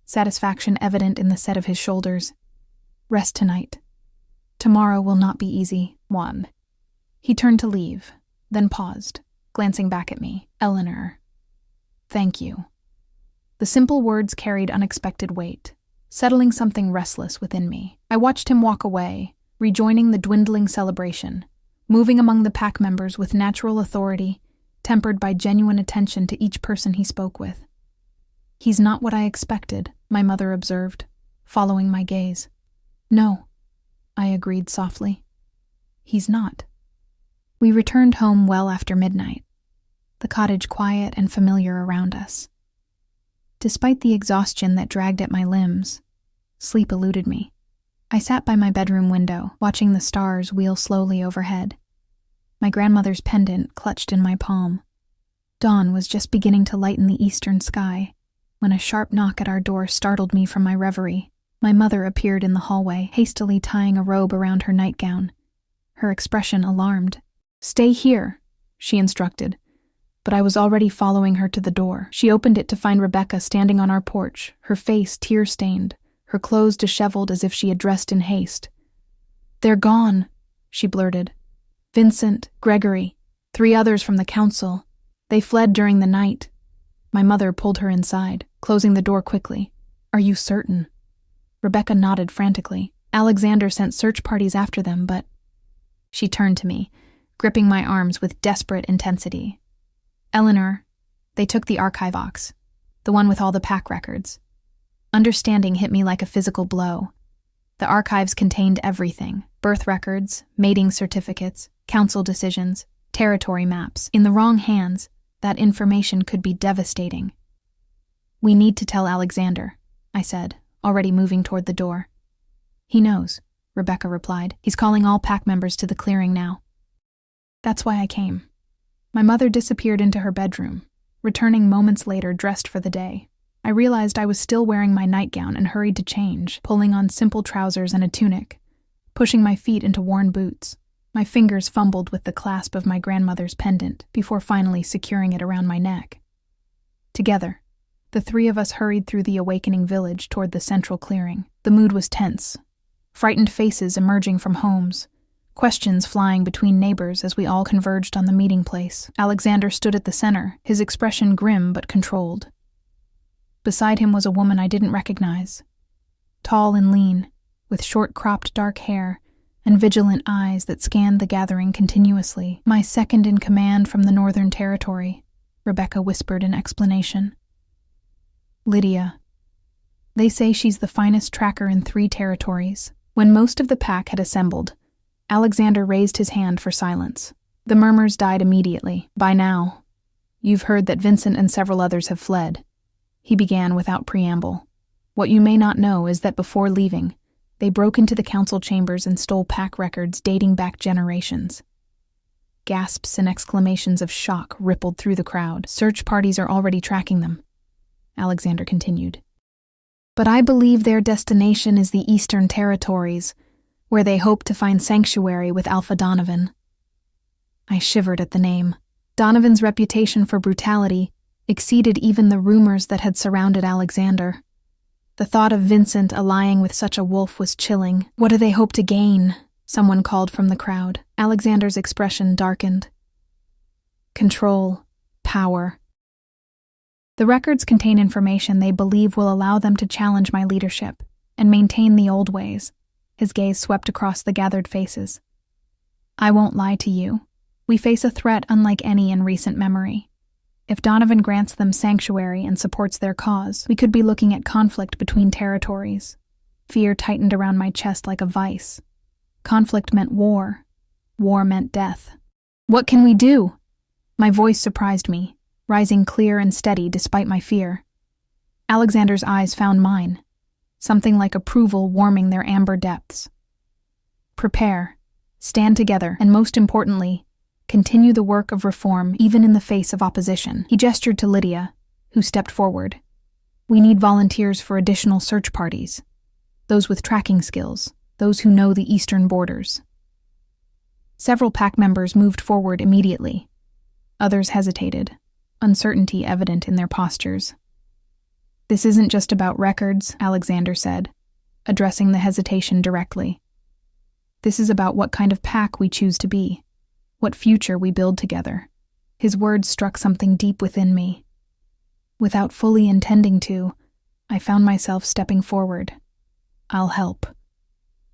satisfaction evident in the set of his shoulders. Rest tonight. Tomorrow will not be easy. 1. He turned to leave, then paused, glancing back at me. Eleanor. Thank you. The simple words carried unexpected weight, settling something restless within me. I watched him walk away, rejoining the dwindling celebration, moving among the pack members with natural authority, tempered by genuine attention to each person he spoke with. He's not what I expected, my mother observed, following my gaze. No, I agreed softly. He's not. We returned home well after midnight, the cottage quiet and familiar around us. Despite the exhaustion that dragged at my limbs, sleep eluded me. I sat by my bedroom window, watching the stars wheel slowly overhead, my grandmother's pendant clutched in my palm. Dawn was just beginning to lighten the eastern sky, when a sharp knock at our door startled me from my reverie. My mother appeared in the hallway, hastily tying a robe around her nightgown, her expression alarmed. "Stay here," she instructed, but I was already following her to the door. She opened it to find Rebecca standing on our porch, her face tear-stained, her clothes disheveled as if she had dressed in haste. "They're gone," she blurted. "Vincent, Gregory, 3 others from the council. They fled during the night." My mother pulled her inside, closing the door quickly. "Are you certain?" Rebecca nodded frantically. "Alexander sent search parties after them, but—" She turned to me, gripping my arms with desperate intensity. "Eleanor, they took the archive box, the one with all the pack records." Understanding hit me like a physical blow. The archives contained everything: birth records, mating certificates, council decisions, territory maps. In the wrong hands, that information could be devastating. "We need to tell Alexander," I said, already moving toward the door. "He knows," Rebecca replied. "He's calling all pack members to the clearing now." That's why I came. My mother disappeared into her bedroom, returning moments later dressed for the day. I realized I was still wearing my nightgown and hurried to change, pulling on simple trousers and a tunic, pushing my feet into worn boots. My fingers fumbled with the clasp of my grandmother's pendant before finally securing it around my neck. Together, the 3 of us hurried through the awakening village toward the central clearing. The mood was tense. Frightened faces emerging from homes, questions flying between neighbors as we all converged on the meeting place. Alexander stood at the center, his expression grim but controlled. Beside him was a woman I didn't recognize. Tall and lean, with short cropped dark hair and vigilant eyes that scanned the gathering continuously. "My second in command from the Northern Territory," Rebecca whispered in explanation. "Lydia. They say she's the finest tracker in 3 territories." When most of the pack had assembled, Alexander raised his hand for silence. The murmurs died immediately. "By now, you've heard that Vincent and several others have fled," he began without preamble. "What you may not know is that before leaving, they broke into the council chambers and stole pack records dating back generations." Gasps and exclamations of shock rippled through the crowd. "Search parties are already tracking them," Alexander continued. "But I believe their destination is the Eastern Territories, where they hope to find sanctuary with Alpha Donovan." I shivered at the name. Donovan's reputation for brutality exceeded even the rumors that had surrounded Alexander. The thought of Vincent allying with such a wolf was chilling. "What do they hope to gain?" someone called from the crowd. Alexander's expression darkened. "Control. Power. The records contain information they believe will allow them to challenge my leadership and maintain the old ways." His gaze swept across the gathered faces. "I won't lie to you. We face a threat unlike any in recent memory. If Donovan grants them sanctuary and supports their cause, we could be looking at conflict between territories." Fear tightened around my chest like a vice. Conflict meant war. War meant death. "What can we do?" My voice surprised me, rising clear and steady despite my fear. Alexander's eyes found mine, something like approval warming their amber depths. "Prepare, stand together, and most importantly, continue the work of reform even in the face of opposition." He gestured to Lydia, who stepped forward. "We need volunteers for additional search parties. Those with tracking skills, those who know the eastern borders." Several pack members moved forward immediately. Others hesitated, uncertainty evident in their postures. "This isn't just about records," Alexander said, addressing the hesitation directly. "This is about what kind of pack we choose to be, what future we build together." His words struck something deep within me. Without fully intending to, I found myself stepping forward. "I'll help."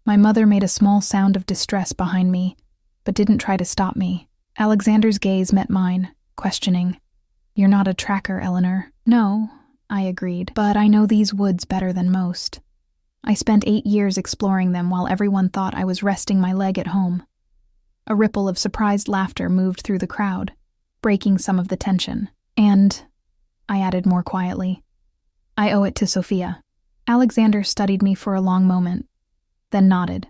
My mother made a small sound of distress behind me, but didn't try to stop me. Alexander's gaze met mine, questioning. "You're not a tracker, Eleanor." "No," I agreed, "but I know these woods better than most. I spent 8 years exploring them while everyone thought I was resting my leg at home." A ripple of surprised laughter moved through the crowd, breaking some of the tension. "And," I added more quietly, "I owe it to Sophia." Alexander studied me for a long moment, then nodded.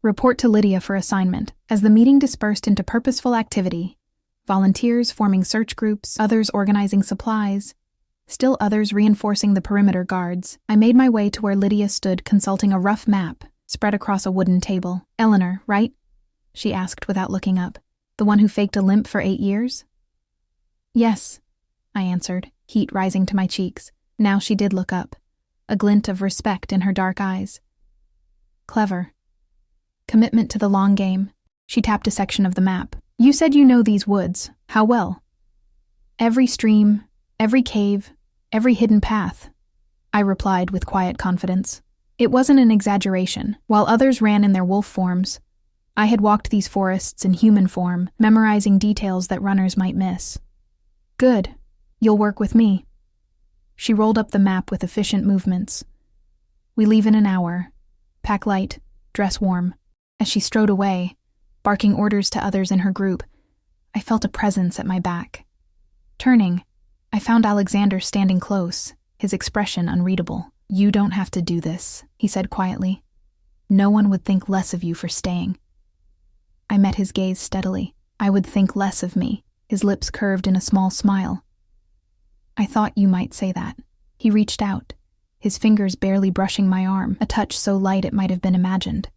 "Report to Lydia for assignment." As the meeting dispersed into purposeful activity, volunteers forming search groups, others organizing supplies, still others reinforcing the perimeter guards. I made my way to where Lydia stood consulting a rough map spread across a wooden table. "Eleanor, right?" she asked without looking up. "The one who faked a limp for 8 years?" "Yes," I answered, heat rising to my cheeks. Now she did look up, a glint of respect in her dark eyes. "Clever. Commitment to the long game." She tapped a section of the map. "You said you know these woods. How well?" "Every stream, every cave, every hidden path," I replied with quiet confidence. It wasn't an exaggeration. While others ran in their wolf forms, I had walked these forests in human form, memorizing details that runners might miss. "Good. You'll work with me." She rolled up the map with efficient movements. "We leave in an hour. Pack light, dress warm." As she strode away, barking orders to others in her group, I felt a presence at my back. Turning, I found Alexander standing close, his expression unreadable. "You don't have to do this," he said quietly. "No one would think less of you for staying." I met his gaze steadily. "I would think less of me." His lips curved in a small smile. "I thought you might say that." He reached out, his fingers barely brushing my arm, a touch so light it might have been imagined.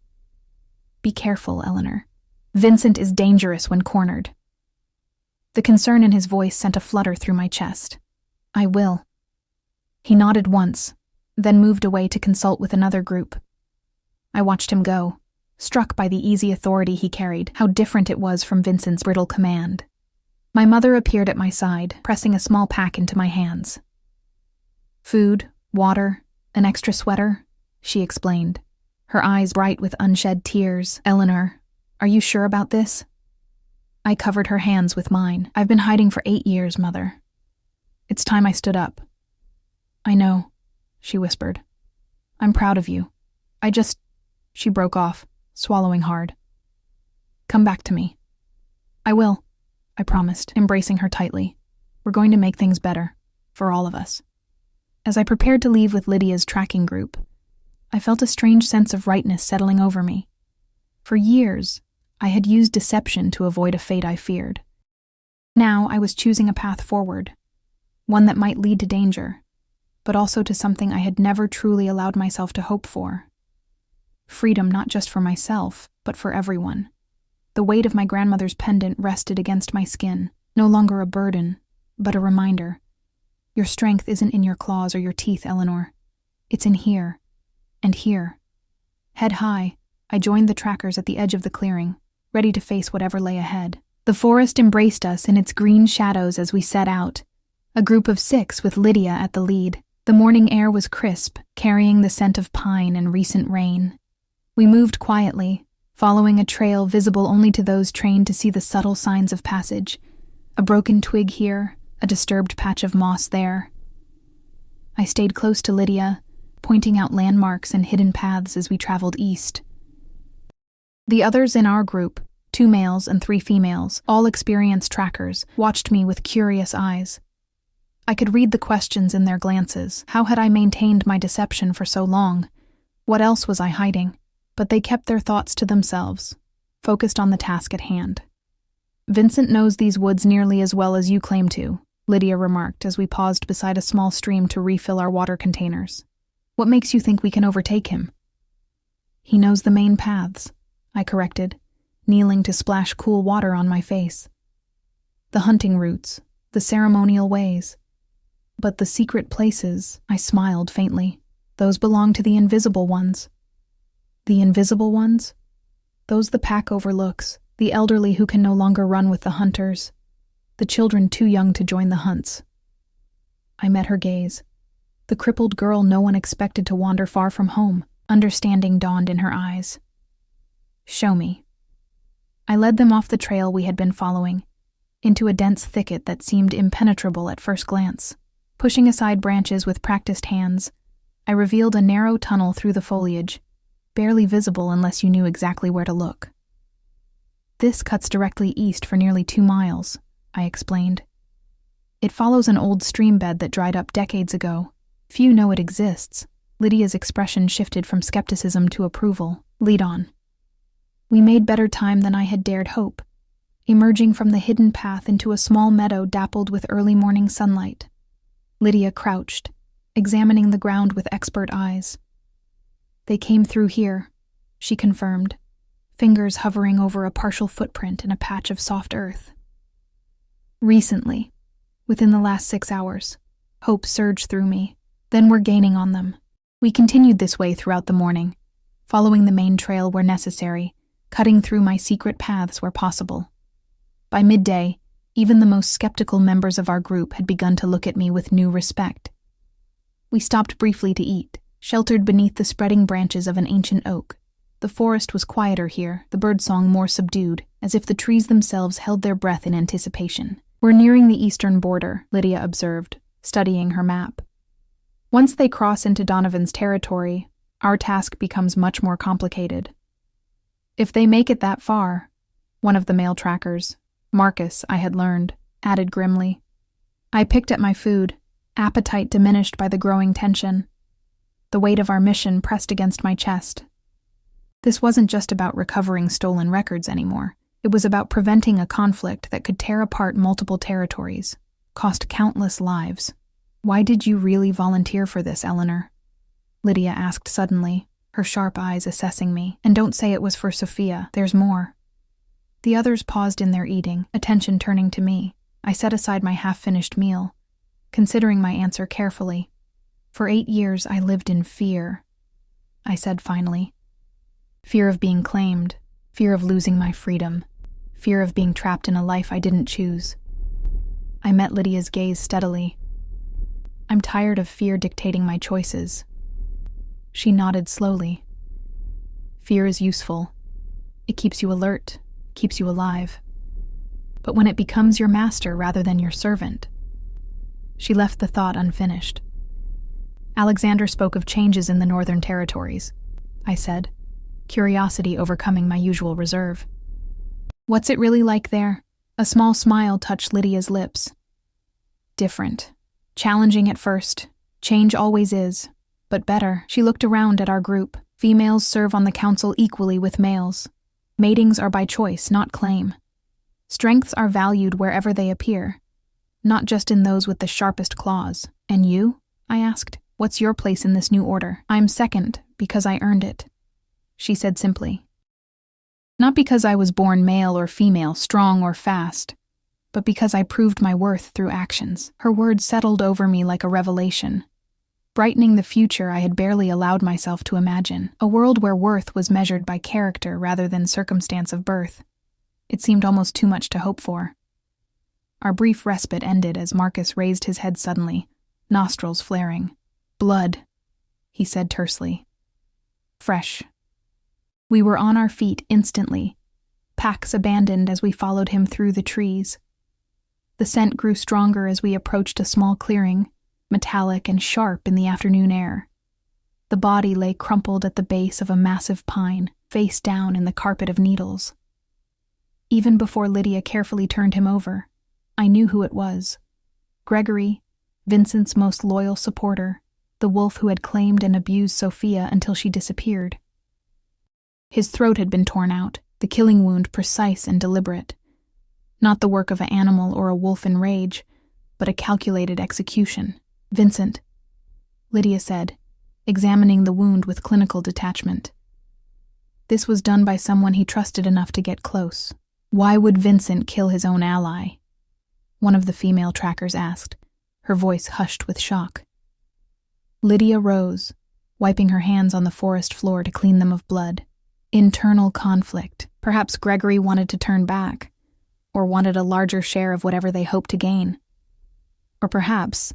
"Be careful, Eleanor. Vincent is dangerous when cornered." The concern in his voice sent a flutter through my chest. "I will." He nodded once, then moved away to consult with another group. I watched him go, struck by the easy authority he carried, how different it was from Vincent's brittle command. My mother appeared at my side, pressing a small pack into my hands. "Food, water, an extra sweater," she explained, her eyes bright with unshed tears. "Eleanor, are you sure about this?" I covered her hands with mine. "I've been hiding for 8 years, Mother. It's time I stood up." "I know," she whispered. "I'm proud of you. She broke off, swallowing hard. "Come back to me." "I will," I promised, embracing her tightly. "We're going to make things better, for all of us." As I prepared to leave with Lydia's tracking group, I felt a strange sense of rightness settling over me. For years, I had used deception to avoid a fate I feared. Now I was choosing a path forward, one that might lead to danger, but also to something I had never truly allowed myself to hope for. Freedom not just for myself, but for everyone. The weight of my grandmother's pendant rested against my skin, no longer a burden, but a reminder. Your strength isn't in your claws or your teeth, Eleanor. It's in here, and here. Head high, I joined the trackers at the edge of the clearing, ready to face whatever lay ahead. The forest embraced us in its green shadows as we set out, a group of 6 with Lydia at the lead. The morning air was crisp, carrying the scent of pine and recent rain. We moved quietly, following a trail visible only to those trained to see the subtle signs of passage. A broken twig here, a disturbed patch of moss there. I stayed close to Lydia, pointing out landmarks and hidden paths as we traveled east. The others in our group, 2 males and 3 females, all experienced trackers, watched me with curious eyes. I could read the questions in their glances. How had I maintained my deception for so long? What else was I hiding? But they kept their thoughts to themselves, focused on the task at hand. "Vincent knows these woods nearly as well as you claim to," Lydia remarked as we paused beside a small stream to refill our water containers. "What makes you think we can overtake him?" "He knows the main paths," I corrected, kneeling to splash cool water on my face. "The hunting routes, the ceremonial ways. But the secret places," I smiled faintly, "those belong to the invisible ones." "The invisible ones?" "Those the pack overlooks, the elderly who can no longer run with the hunters, the children too young to join the hunts." I met her gaze. The crippled girl no one expected to wander far from home. Understanding dawned in her eyes. "Show me." I led them off the trail we had been following, into a dense thicket that seemed impenetrable at first glance. Pushing aside branches with practiced hands, I revealed a narrow tunnel through the foliage, barely visible unless you knew exactly where to look. "This cuts directly east for nearly 2 miles, I explained. "It follows an old stream bed that dried up decades ago. Few know it exists." Lydia's expression shifted from skepticism to approval. "Lead on." We made better time than I had dared hope, emerging from the hidden path into a small meadow dappled with early morning sunlight. Lydia crouched, examining the ground with expert eyes. They came through here, she confirmed, fingers hovering over a partial footprint in a patch of soft earth. Recently, within the last 6 hours, hope surged through me. Then we're gaining on them. We continued this way throughout the morning, following the main trail where necessary, cutting through my secret paths where possible. By midday, even the most skeptical members of our group had begun to look at me with new respect. We stopped briefly to eat, sheltered beneath the spreading branches of an ancient oak. The forest was quieter here, the birdsong more subdued, as if the trees themselves held their breath in anticipation. We're nearing the eastern border, Lydia observed, studying her map. Once they cross into Donovan's territory, our task becomes much more complicated. If they make it that far, one of the male trackers, Marcus, I had learned, added grimly. I picked at my food, appetite diminished by the growing tension. The weight of our mission pressed against my chest. This wasn't just about recovering stolen records anymore. It was about preventing a conflict that could tear apart multiple territories, cost countless lives. Why did you really volunteer for this, Eleanor? Lydia asked suddenly, her sharp eyes assessing me. And don't say it was for Sophia, there's more. The others paused in their eating, attention turning to me. I set aside my half-finished meal, considering my answer carefully. For 8 years I lived in fear, I said finally. Fear of being claimed, fear of losing my freedom, fear of being trapped in a life I didn't choose. I met Lydia's gaze steadily. I'm tired of fear dictating my choices. She nodded slowly. Fear is useful. It keeps you alert, keeps you alive. But when it becomes your master rather than your servant. She left the thought unfinished. Alexander spoke of changes in the Northern Territories, I said, curiosity overcoming my usual reserve. What's it really like there? A small smile touched Lydia's lips. Different. Challenging at first. Change always is. But better. She looked around at our group. Females serve on the council equally with males. Matings are by choice, not claim. Strengths are valued wherever they appear, not just in those with the sharpest claws. And you? I asked. What's your place in this new order? I'm second, because I earned it, she said simply. Not because I was born male or female, strong or fast, but because I proved my worth through actions. Her words settled over me like a revelation, brightening the future I had barely allowed myself to imagine, a world where worth was measured by character rather than circumstance of birth. It seemed almost too much to hope for. Our brief respite ended as Marcus raised his head suddenly, nostrils flaring. Blood, he said tersely. Fresh. We were on our feet instantly, packs abandoned as we followed him through the trees. The scent grew stronger as we approached a small clearing, metallic and sharp in the afternoon air. The body lay crumpled at the base of a massive pine, face down in the carpet of needles. Even before Lydia carefully turned him over, I knew who it was. Gregory, Vincent's most loyal supporter, the wolf who had claimed and abused Sophia until she disappeared. His throat had been torn out, the killing wound precise and deliberate. Not the work of an animal or a wolf in rage, but a calculated execution. Vincent, Lydia said, examining the wound with clinical detachment. This was done by someone he trusted enough to get close. Why would Vincent kill his own ally? One of the female trackers asked, her voice hushed with shock. Lydia rose, wiping her hands on the forest floor to clean them of blood. Internal conflict. Perhaps Gregory wanted to turn back, or wanted a larger share of whatever they hoped to gain. Or perhaps,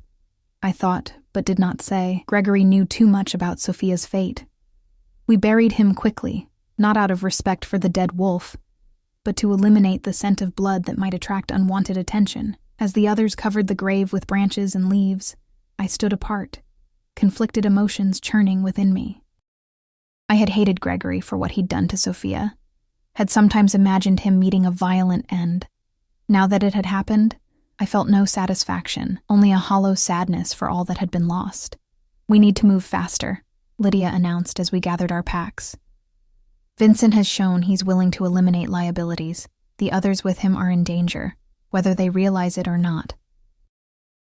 I thought, but did not say, Gregory knew too much about Sophia's fate. We buried him quickly, not out of respect for the dead wolf, but to eliminate the scent of blood that might attract unwanted attention. As the others covered the grave with branches and leaves, I stood apart, conflicted emotions churning within me. I had hated Gregory for what he'd done to Sophia, had sometimes imagined him meeting a violent end. Now that it had happened, I felt no satisfaction, only a hollow sadness for all that had been lost. We need to move faster, Lydia announced as we gathered our packs. Vincent has shown he's willing to eliminate liabilities. The others with him are in danger, whether they realize it or not.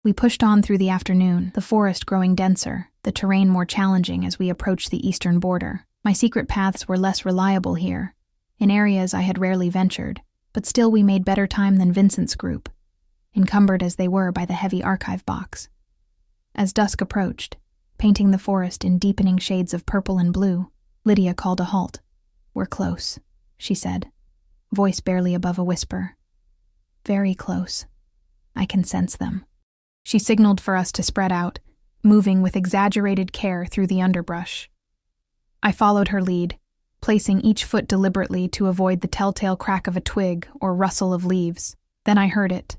We pushed on through the afternoon, the forest growing denser, the terrain more challenging as we approached the eastern border. My secret paths were less reliable here, in areas I had rarely ventured, but still we made better time than Vincent's group, encumbered as they were by the heavy archive box. As dusk approached, painting the forest in deepening shades of purple and blue, Lydia called a halt. "We're close," she said, voice barely above a whisper. "Very close. I can sense them." She signaled for us to spread out, moving with exaggerated care through the underbrush. I followed her lead, placing each foot deliberately to avoid the telltale crack of a twig or rustle of leaves. Then I heard it.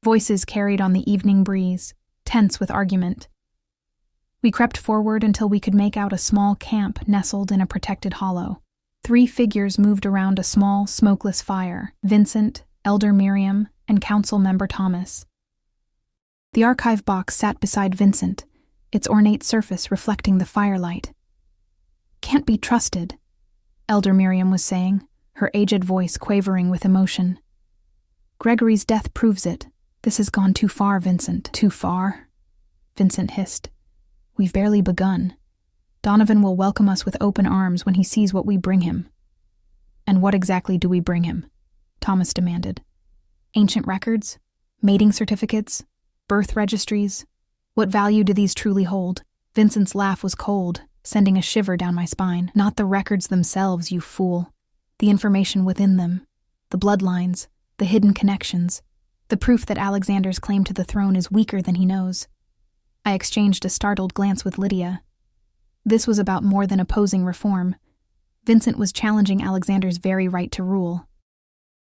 Voices carried on the evening breeze, tense with argument. We crept forward until we could make out a small camp nestled in a protected hollow. 3 figures moved around a small, smokeless fire: Vincent, Elder Miriam, and Council Member Thomas. The archive box sat beside Vincent, its ornate surface reflecting the firelight. "Can't be trusted," Elder Miriam was saying, her aged voice quavering with emotion. "Gregory's death proves it. This has gone too far, Vincent." "Too far?" Vincent hissed. "We've barely begun. Donovan will welcome us with open arms when he sees what we bring him." "And what exactly do we bring him?" Thomas demanded. "Ancient records? Mating certificates? Birth registries? What value do these truly hold?" Vincent's laugh was cold, sending a shiver down my spine. "Not the records themselves, you fool. The information within them. The bloodlines, the hidden connections. The proof that Alexander's claim to the throne is weaker than he knows." I exchanged a startled glance with Lydia. This was about more than opposing reform. Vincent was challenging Alexander's very right to rule.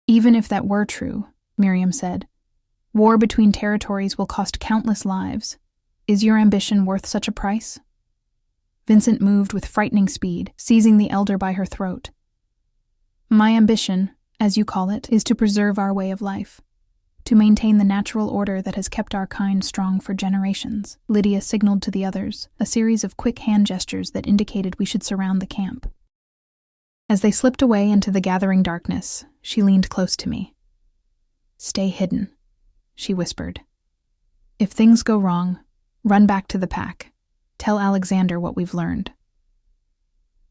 "Even if that were true," Miriam said, "war between territories will cost countless lives. Is your ambition worth such a price?" Vincent moved with frightening speed, seizing the elder by her throat. "My ambition, as you call it, is to preserve our way of life, to maintain the natural order that has kept our kind strong for generations." Lydia signaled to the others, a series of quick hand gestures that indicated we should surround the camp. As they slipped away into the gathering darkness, she leaned close to me. "Stay hidden," she whispered. "If things go wrong, run back to the pack. Tell Alexander what we've learned."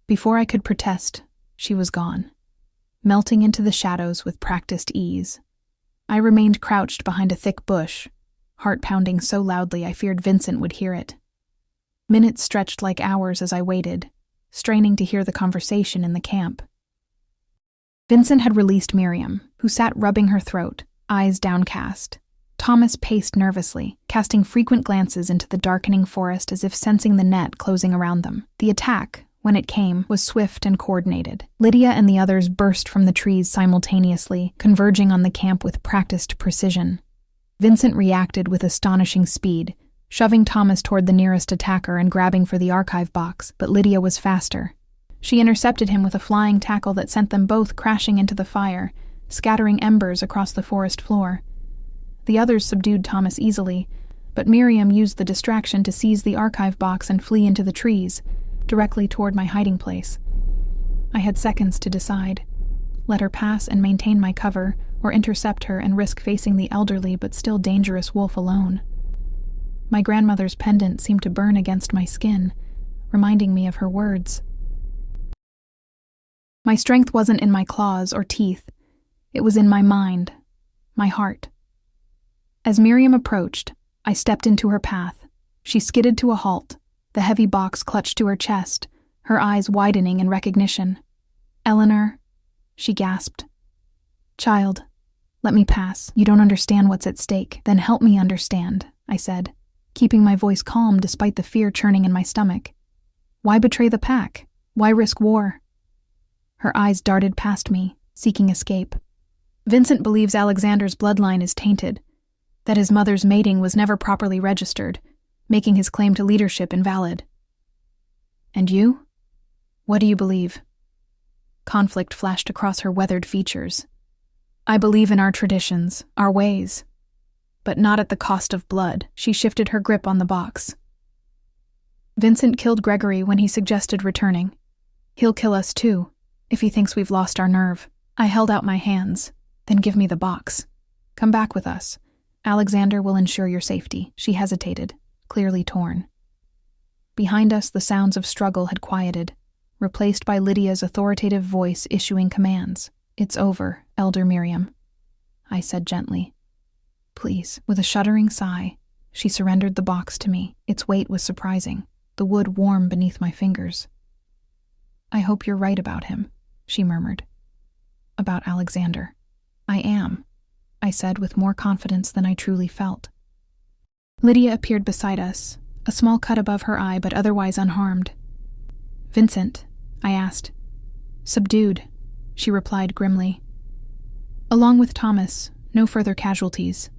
Before I could protest, she was gone, melting into the shadows with practiced ease. I remained crouched behind a thick bush, heart pounding so loudly I feared Vincent would hear it. Minutes stretched like hours as I waited, straining to hear the conversation in the camp. Vincent had released Miriam, who sat rubbing her throat, eyes downcast. Thomas paced nervously, casting frequent glances into the darkening forest as if sensing the net closing around them. The attack, when it came, was swift and coordinated. Lydia and the others burst from the trees simultaneously, converging on the camp with practiced precision. Vincent reacted with astonishing speed, shoving Thomas toward the nearest attacker and grabbing for the archive box, but Lydia was faster. She intercepted him with a flying tackle that sent them both crashing into the fire, scattering embers across the forest floor. The others subdued Thomas easily, but Miriam used the distraction to seize the archive box and flee into the trees, directly toward my hiding place. I had seconds to decide. Let her pass and maintain my cover, or intercept her and risk facing the elderly but still dangerous wolf alone. My grandmother's pendant seemed to burn against my skin, reminding me of her words. My strength wasn't in my claws or teeth. It was in my mind, my heart. As Miriam approached, I stepped into her path. She skidded to a halt, the heavy box clutched to her chest, her eyes widening in recognition. "Eleanor," she gasped. "Child, let me pass. You don't understand what's at stake. Then help me understand," I said, keeping my voice calm despite the fear churning in my stomach. "Why betray the pack? Why risk war?" Her eyes darted past me, seeking escape. "Vincent believes Alexander's bloodline is tainted, that his mother's mating was never properly registered, making his claim to leadership invalid." "And you? What do you believe?" Conflict flashed across her weathered features. "I believe in our traditions, our ways, but not at the cost of blood." She shifted her grip on the box. "Vincent killed Gregory when he suggested returning. He'll kill us too, if he thinks we've lost our nerve." I held out my hands. "Then give me the box. Come back with us. Alexander will ensure your safety. She hesitated, clearly torn. Behind us, the sounds of struggle had quieted, replaced by Lydia's authoritative voice issuing commands. It's over, Elder Miriam, I said gently. Please. With a shuddering sigh, she surrendered the box to me. Its weight was surprising, the wood warm beneath my fingers. I hope you're right about him, she murmured. About Alexander. I am, I said with more confidence than I truly felt. Lydia appeared beside us, a small cut above her eye but otherwise unharmed. Vincent, I asked. Subdued, she replied grimly. Along with Thomas, no further casualties.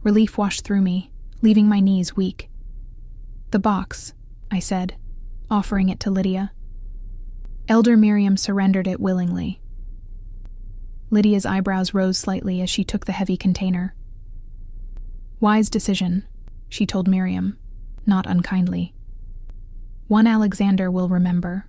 Relief washed through me, leaving my knees weak. The box, I said, offering it to Lydia. Elder Miriam surrendered it willingly. Lydia's eyebrows rose slightly as she took the heavy container. Wise decision, she told Miriam, not unkindly. One Alexander will remember.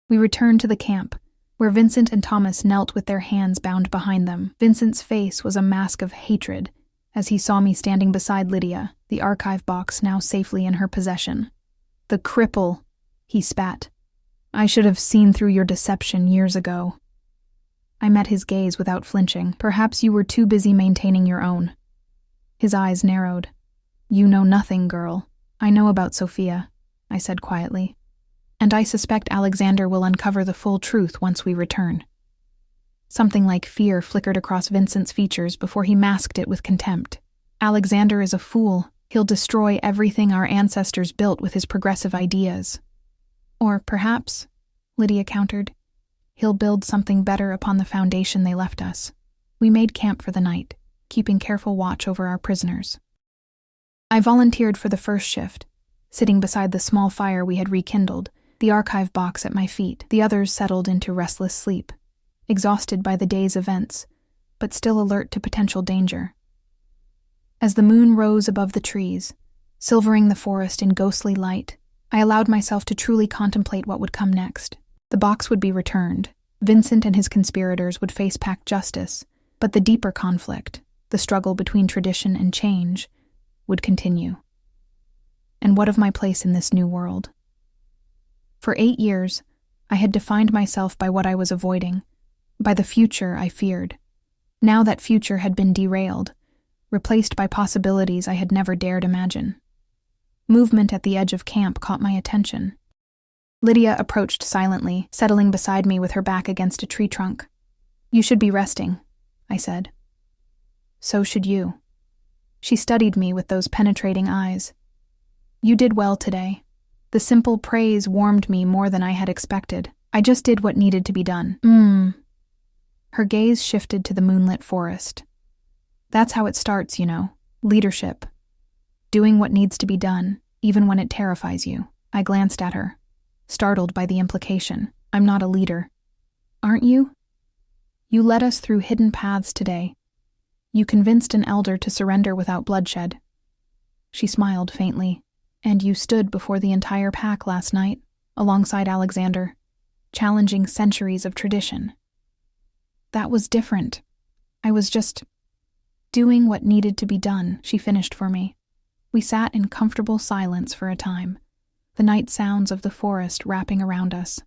We returned to the camp, where Vincent and Thomas knelt with their hands bound behind them. Vincent's face was a mask of hatred as he saw me standing beside Lydia, the archive box now safely in her possession. The cripple, he spat. I should have seen through your deception years ago. I met his gaze without flinching. Perhaps you were too busy maintaining your own. His eyes narrowed. You know nothing, girl. I know about Sophia, I said quietly. And I suspect Alexander will uncover the full truth once we return. Something like fear flickered across Vincent's features before he masked it with contempt. Alexander is a fool. He'll destroy everything our ancestors built with his progressive ideas. Or perhaps, Lydia countered, he'll build something better upon the foundation they left us. We made camp for the night, keeping careful watch over our prisoners. I volunteered for the first shift, sitting beside the small fire we had rekindled, the archive box at my feet. The others settled into restless sleep, exhausted by the day's events, but still alert to potential danger. As the moon rose above the trees, silvering the forest in ghostly light, I allowed myself to truly contemplate what would come next. The box would be returned. Vincent and his conspirators would face pack justice, but the deeper conflict, the struggle between tradition and change, would continue. And what of my place in this new world? For 8 years, I had defined myself by what I was avoiding, by the future I feared. Now that future had been derailed, replaced by possibilities I had never dared imagine. Movement at the edge of camp caught my attention. Lydia approached silently, settling beside me with her back against a tree trunk. You should be resting, I said. So should you. She studied me with those penetrating eyes. You did well today. The simple praise warmed me more than I had expected. I just did what needed to be done. Her gaze shifted to the moonlit forest. That's how it starts, you know. Leadership. Doing what needs to be done, even when it terrifies you. I glanced at her, startled by the implication. I'm not a leader. Aren't you? You led us through hidden paths today. You convinced an elder to surrender without bloodshed. She smiled faintly. And you stood before the entire pack last night, alongside Alexander, challenging centuries of tradition. That was different. I was just doing what needed to be done, she finished for me. We sat in comfortable silence for a time, the night sounds of the forest wrapping around us.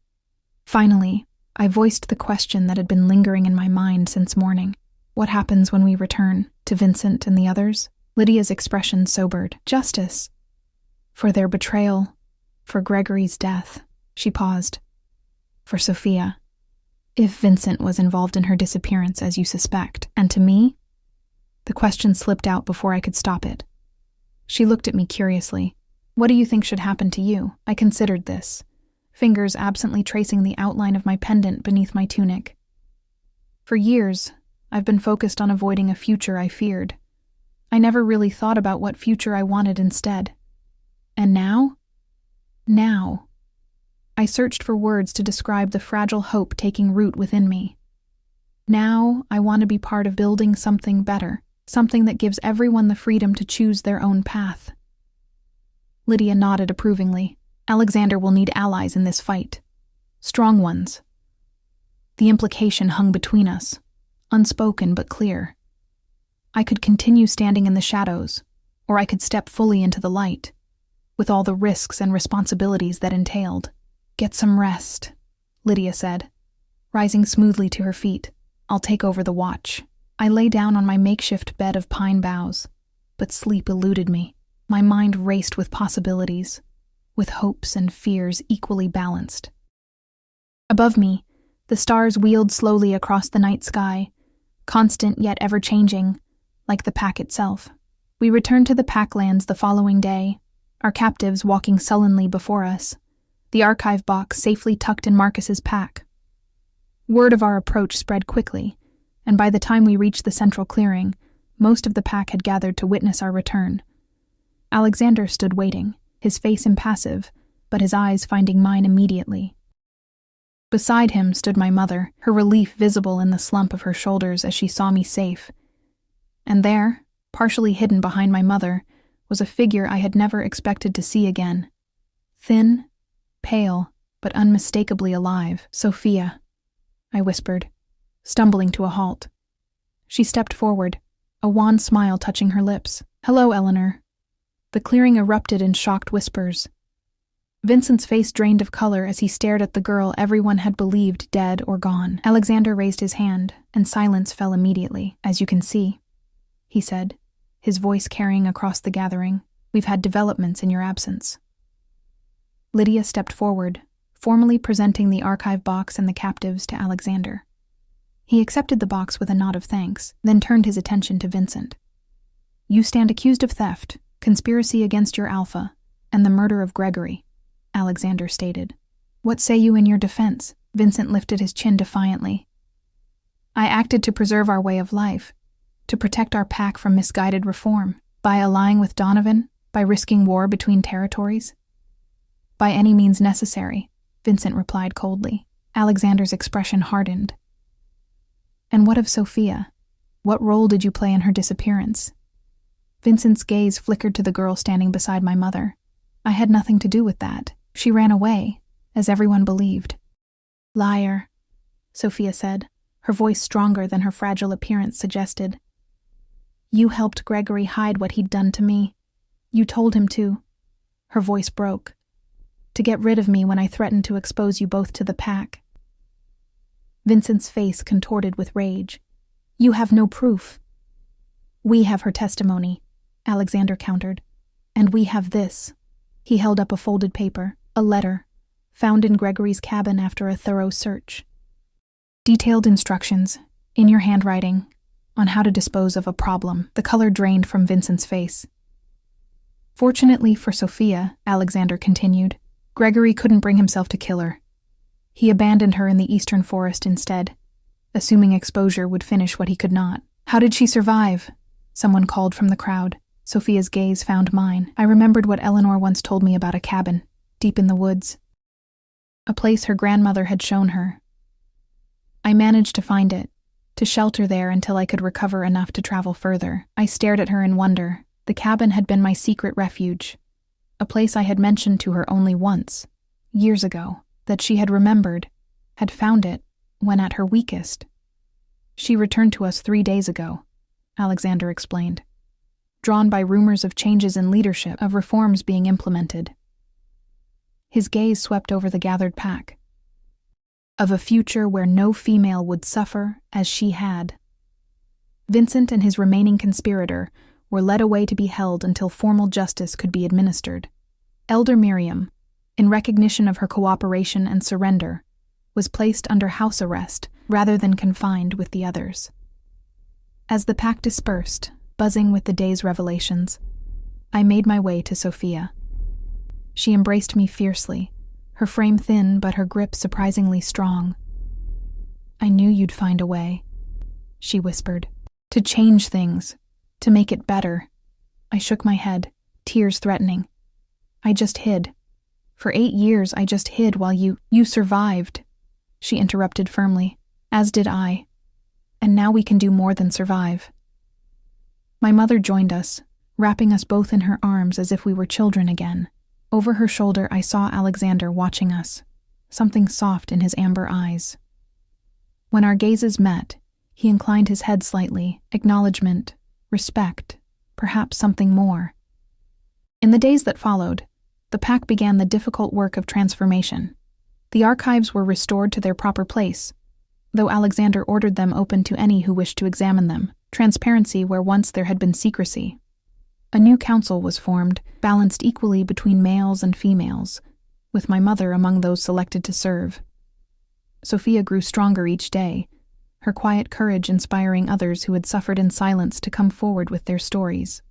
Finally, I voiced the question that had been lingering in my mind since morning. What happens when we return, to Vincent and the others? Lydia's expression sobered. Justice. For their betrayal, for Gregory's death. She paused. For Sophia. If Vincent was involved in her disappearance, as you suspect. And to me? The question slipped out before I could stop it. She looked at me curiously. What do you think should happen to you? I considered this, fingers absently tracing the outline of my pendant beneath my tunic. For years, I've been focused on avoiding a future I feared. I never really thought about what future I wanted instead. And now? Now. I searched for words to describe the fragile hope taking root within me. Now, I want to be part of building something better, something that gives everyone the freedom to choose their own path. Lydia nodded approvingly. Alexander will need allies in this fight. Strong ones. The implication hung between us, unspoken but clear. I could continue standing in the shadows, or I could step fully into the light, with all the risks and responsibilities that entailed. "Get some rest," Lydia said, rising smoothly to her feet. "I'll take over the watch." I lay down on my makeshift bed of pine boughs, but sleep eluded me. My mind raced with possibilities, with hopes and fears equally balanced. Above me, the stars wheeled slowly across the night sky, constant yet ever-changing, like the pack itself. We returned to the packlands the following day, our captives walking sullenly before us, the archive box safely tucked in Marcus's pack. Word of our approach spread quickly, and by the time we reached the central clearing, most of the pack had gathered to witness our return. Alexander stood waiting, his face impassive, but his eyes finding mine immediately. Beside him stood my mother, her relief visible in the slump of her shoulders as she saw me safe. And there, partially hidden behind my mother, was a figure I had never expected to see again. Thin, pale, but unmistakably alive. "Sophia," I whispered, stumbling to a halt. She stepped forward, a wan smile touching her lips. "Hello, Eleanor." The clearing erupted in shocked whispers. Vincent's face drained of color as he stared at the girl everyone had believed dead or gone. Alexander raised his hand, and silence fell immediately. "As you can see," he said, his voice carrying across the gathering, "we've had developments in your absence." Lydia stepped forward, formally presenting the archive box and the captives to Alexander. He accepted the box with a nod of thanks, then turned his attention to Vincent. "You stand accused of theft, conspiracy against your alpha, and the murder of Gregory," Alexander stated. "What say you in your defense?" Vincent lifted his chin defiantly. "I acted to preserve our way of life, to protect our pack from misguided reform, by allying with Donovan, by risking war between territories." "By any means necessary," Vincent replied coldly. Alexander's expression hardened. "And what of Sophia? What role did you play in her disappearance?" Vincent's gaze flickered to the girl standing beside my mother. "I had nothing to do with that. She ran away, as everyone believed." "Liar," Sophia said, her voice stronger than her fragile appearance suggested. "You helped Gregory hide what he'd done to me. You told him to." Her voice broke. "To get rid of me when I threatened to expose you both to the pack." Vincent's face contorted with rage. "You have no proof." "We have her testimony," Alexander countered. "And we have this." He held up a folded paper, a letter, found in Gregory's cabin after a thorough search. "Detailed instructions, in your handwriting, on how to dispose of a problem." The color drained from Vincent's face. "Fortunately for Sophia," Alexander continued, "Gregory couldn't bring himself to kill her. He abandoned her in the eastern forest instead, assuming exposure would finish what he could not." "How did she survive?" someone called from the crowd. Sophia's gaze found mine. I remembered what Eleanor once told me about a cabin, deep in the woods. A place her grandmother had shown her. "I managed to find it, to shelter there until I could recover enough to travel further." I stared at her in wonder. The cabin had been my secret refuge, a place I had mentioned to her only once, years ago, that she had remembered, had found it, when at her weakest. "She returned to us 3 days ago," Alexander explained, drawn by rumors of changes in leadership, of reforms being implemented. His gaze swept over the gathered pack. "Of a future where no female would suffer as she had." Vincent and his remaining conspirator were led away to be held until formal justice could be administered. Elder Miriam, in recognition of her cooperation and surrender, was placed under house arrest rather than confined with the others. As the pack dispersed, buzzing with the day's revelations, I made my way to Sophia. She embraced me fiercely, her frame thin but her grip surprisingly strong. "I knew you'd find a way," she whispered, "to change things, to make it better." I shook my head, tears threatening. "I just hid. For 8 years I just hid while you survived," she interrupted firmly, "as did I. And now we can do more than survive." My mother joined us, wrapping us both in her arms as if we were children again. Over her shoulder I saw Alexander watching us, something soft in his amber eyes. When our gazes met, he inclined his head slightly, acknowledgement, respect, perhaps something more. In the days that followed, the pack began the difficult work of transformation. The archives were restored to their proper place, though Alexander ordered them open to any who wished to examine them, transparency where once there had been secrecy. A new council was formed, balanced equally between males and females, with my mother among those selected to serve. Sophia grew stronger each day, her quiet courage inspiring others who had suffered in silence to come forward with their stories.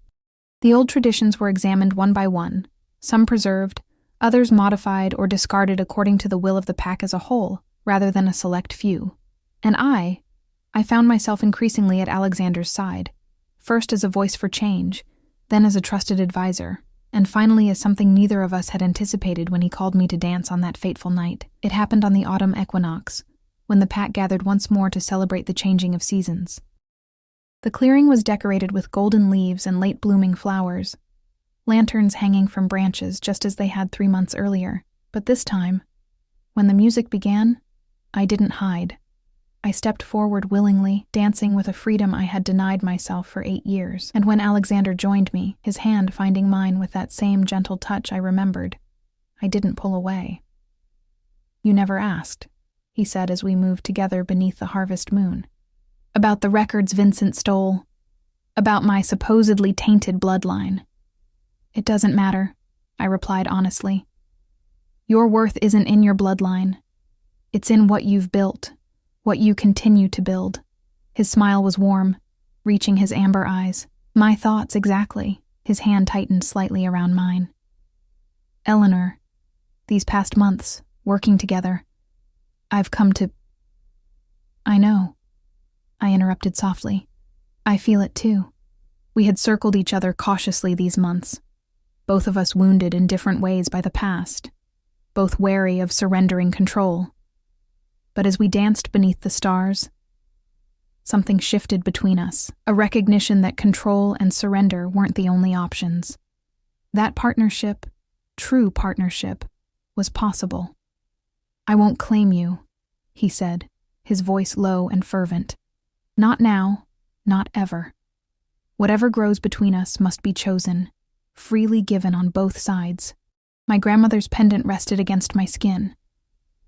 The old traditions were examined one by one, some preserved, others modified or discarded according to the will of the pack as a whole, rather than a select few. And I found myself increasingly at Alexander's side, first as a voice for change, then as a trusted advisor, and finally as something neither of us had anticipated when he called me to dance on that fateful night. It happened on the autumn equinox, when the pack gathered once more to celebrate the changing of seasons. The clearing was decorated with golden leaves and late-blooming flowers, lanterns hanging from branches just as they had 3 months earlier. But this time, when the music began, I didn't hide. I stepped forward willingly, dancing with a freedom I had denied myself for 8 years. And when Alexander joined me, his hand finding mine with that same gentle touch I remembered, I didn't pull away. "You never asked," he said as we moved together beneath the harvest moon. "About the records Vincent stole. About my supposedly tainted bloodline." "It doesn't matter," I replied honestly. "Your worth isn't in your bloodline. It's in what you've built, what you continue to build." His smile was warm, reaching his amber eyes. "My thoughts, exactly." His hand tightened slightly around mine. "Eleanor, these past months, working together, I've come to—" "I know," I interrupted softly. "I feel it too." We had circled each other cautiously these months, both of us wounded in different ways by the past, both wary of surrendering control. But as we danced beneath the stars, something shifted between us, a recognition that control and surrender weren't the only options. That partnership, true partnership, was possible. "I won't claim you," he said, his voice low and fervent. "Not now, not ever. Whatever grows between us must be chosen, freely given on both sides." My grandmother's pendant rested against my skin,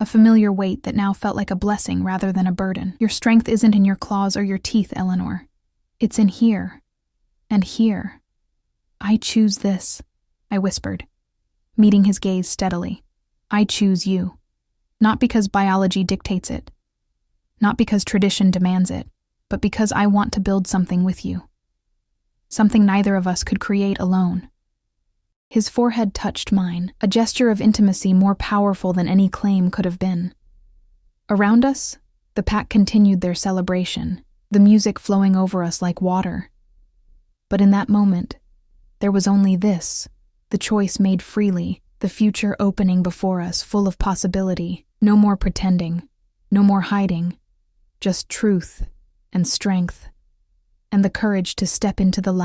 a familiar weight that now felt like a blessing rather than a burden. "Your strength isn't in your claws or your teeth, Eleanor. It's in here, and here. I choose this," I whispered, meeting his gaze steadily. "I choose you. Not because biology dictates it, not because tradition demands it, but because I want to build something with you. Something neither of us could create alone." His forehead touched mine, a gesture of intimacy more powerful than any claim could have been. Around us, the pack continued their celebration, the music flowing over us like water. But in that moment, there was only this, the choice made freely, the future opening before us full of possibility, no more pretending, no more hiding, just truth and strength, and the courage to step into the light.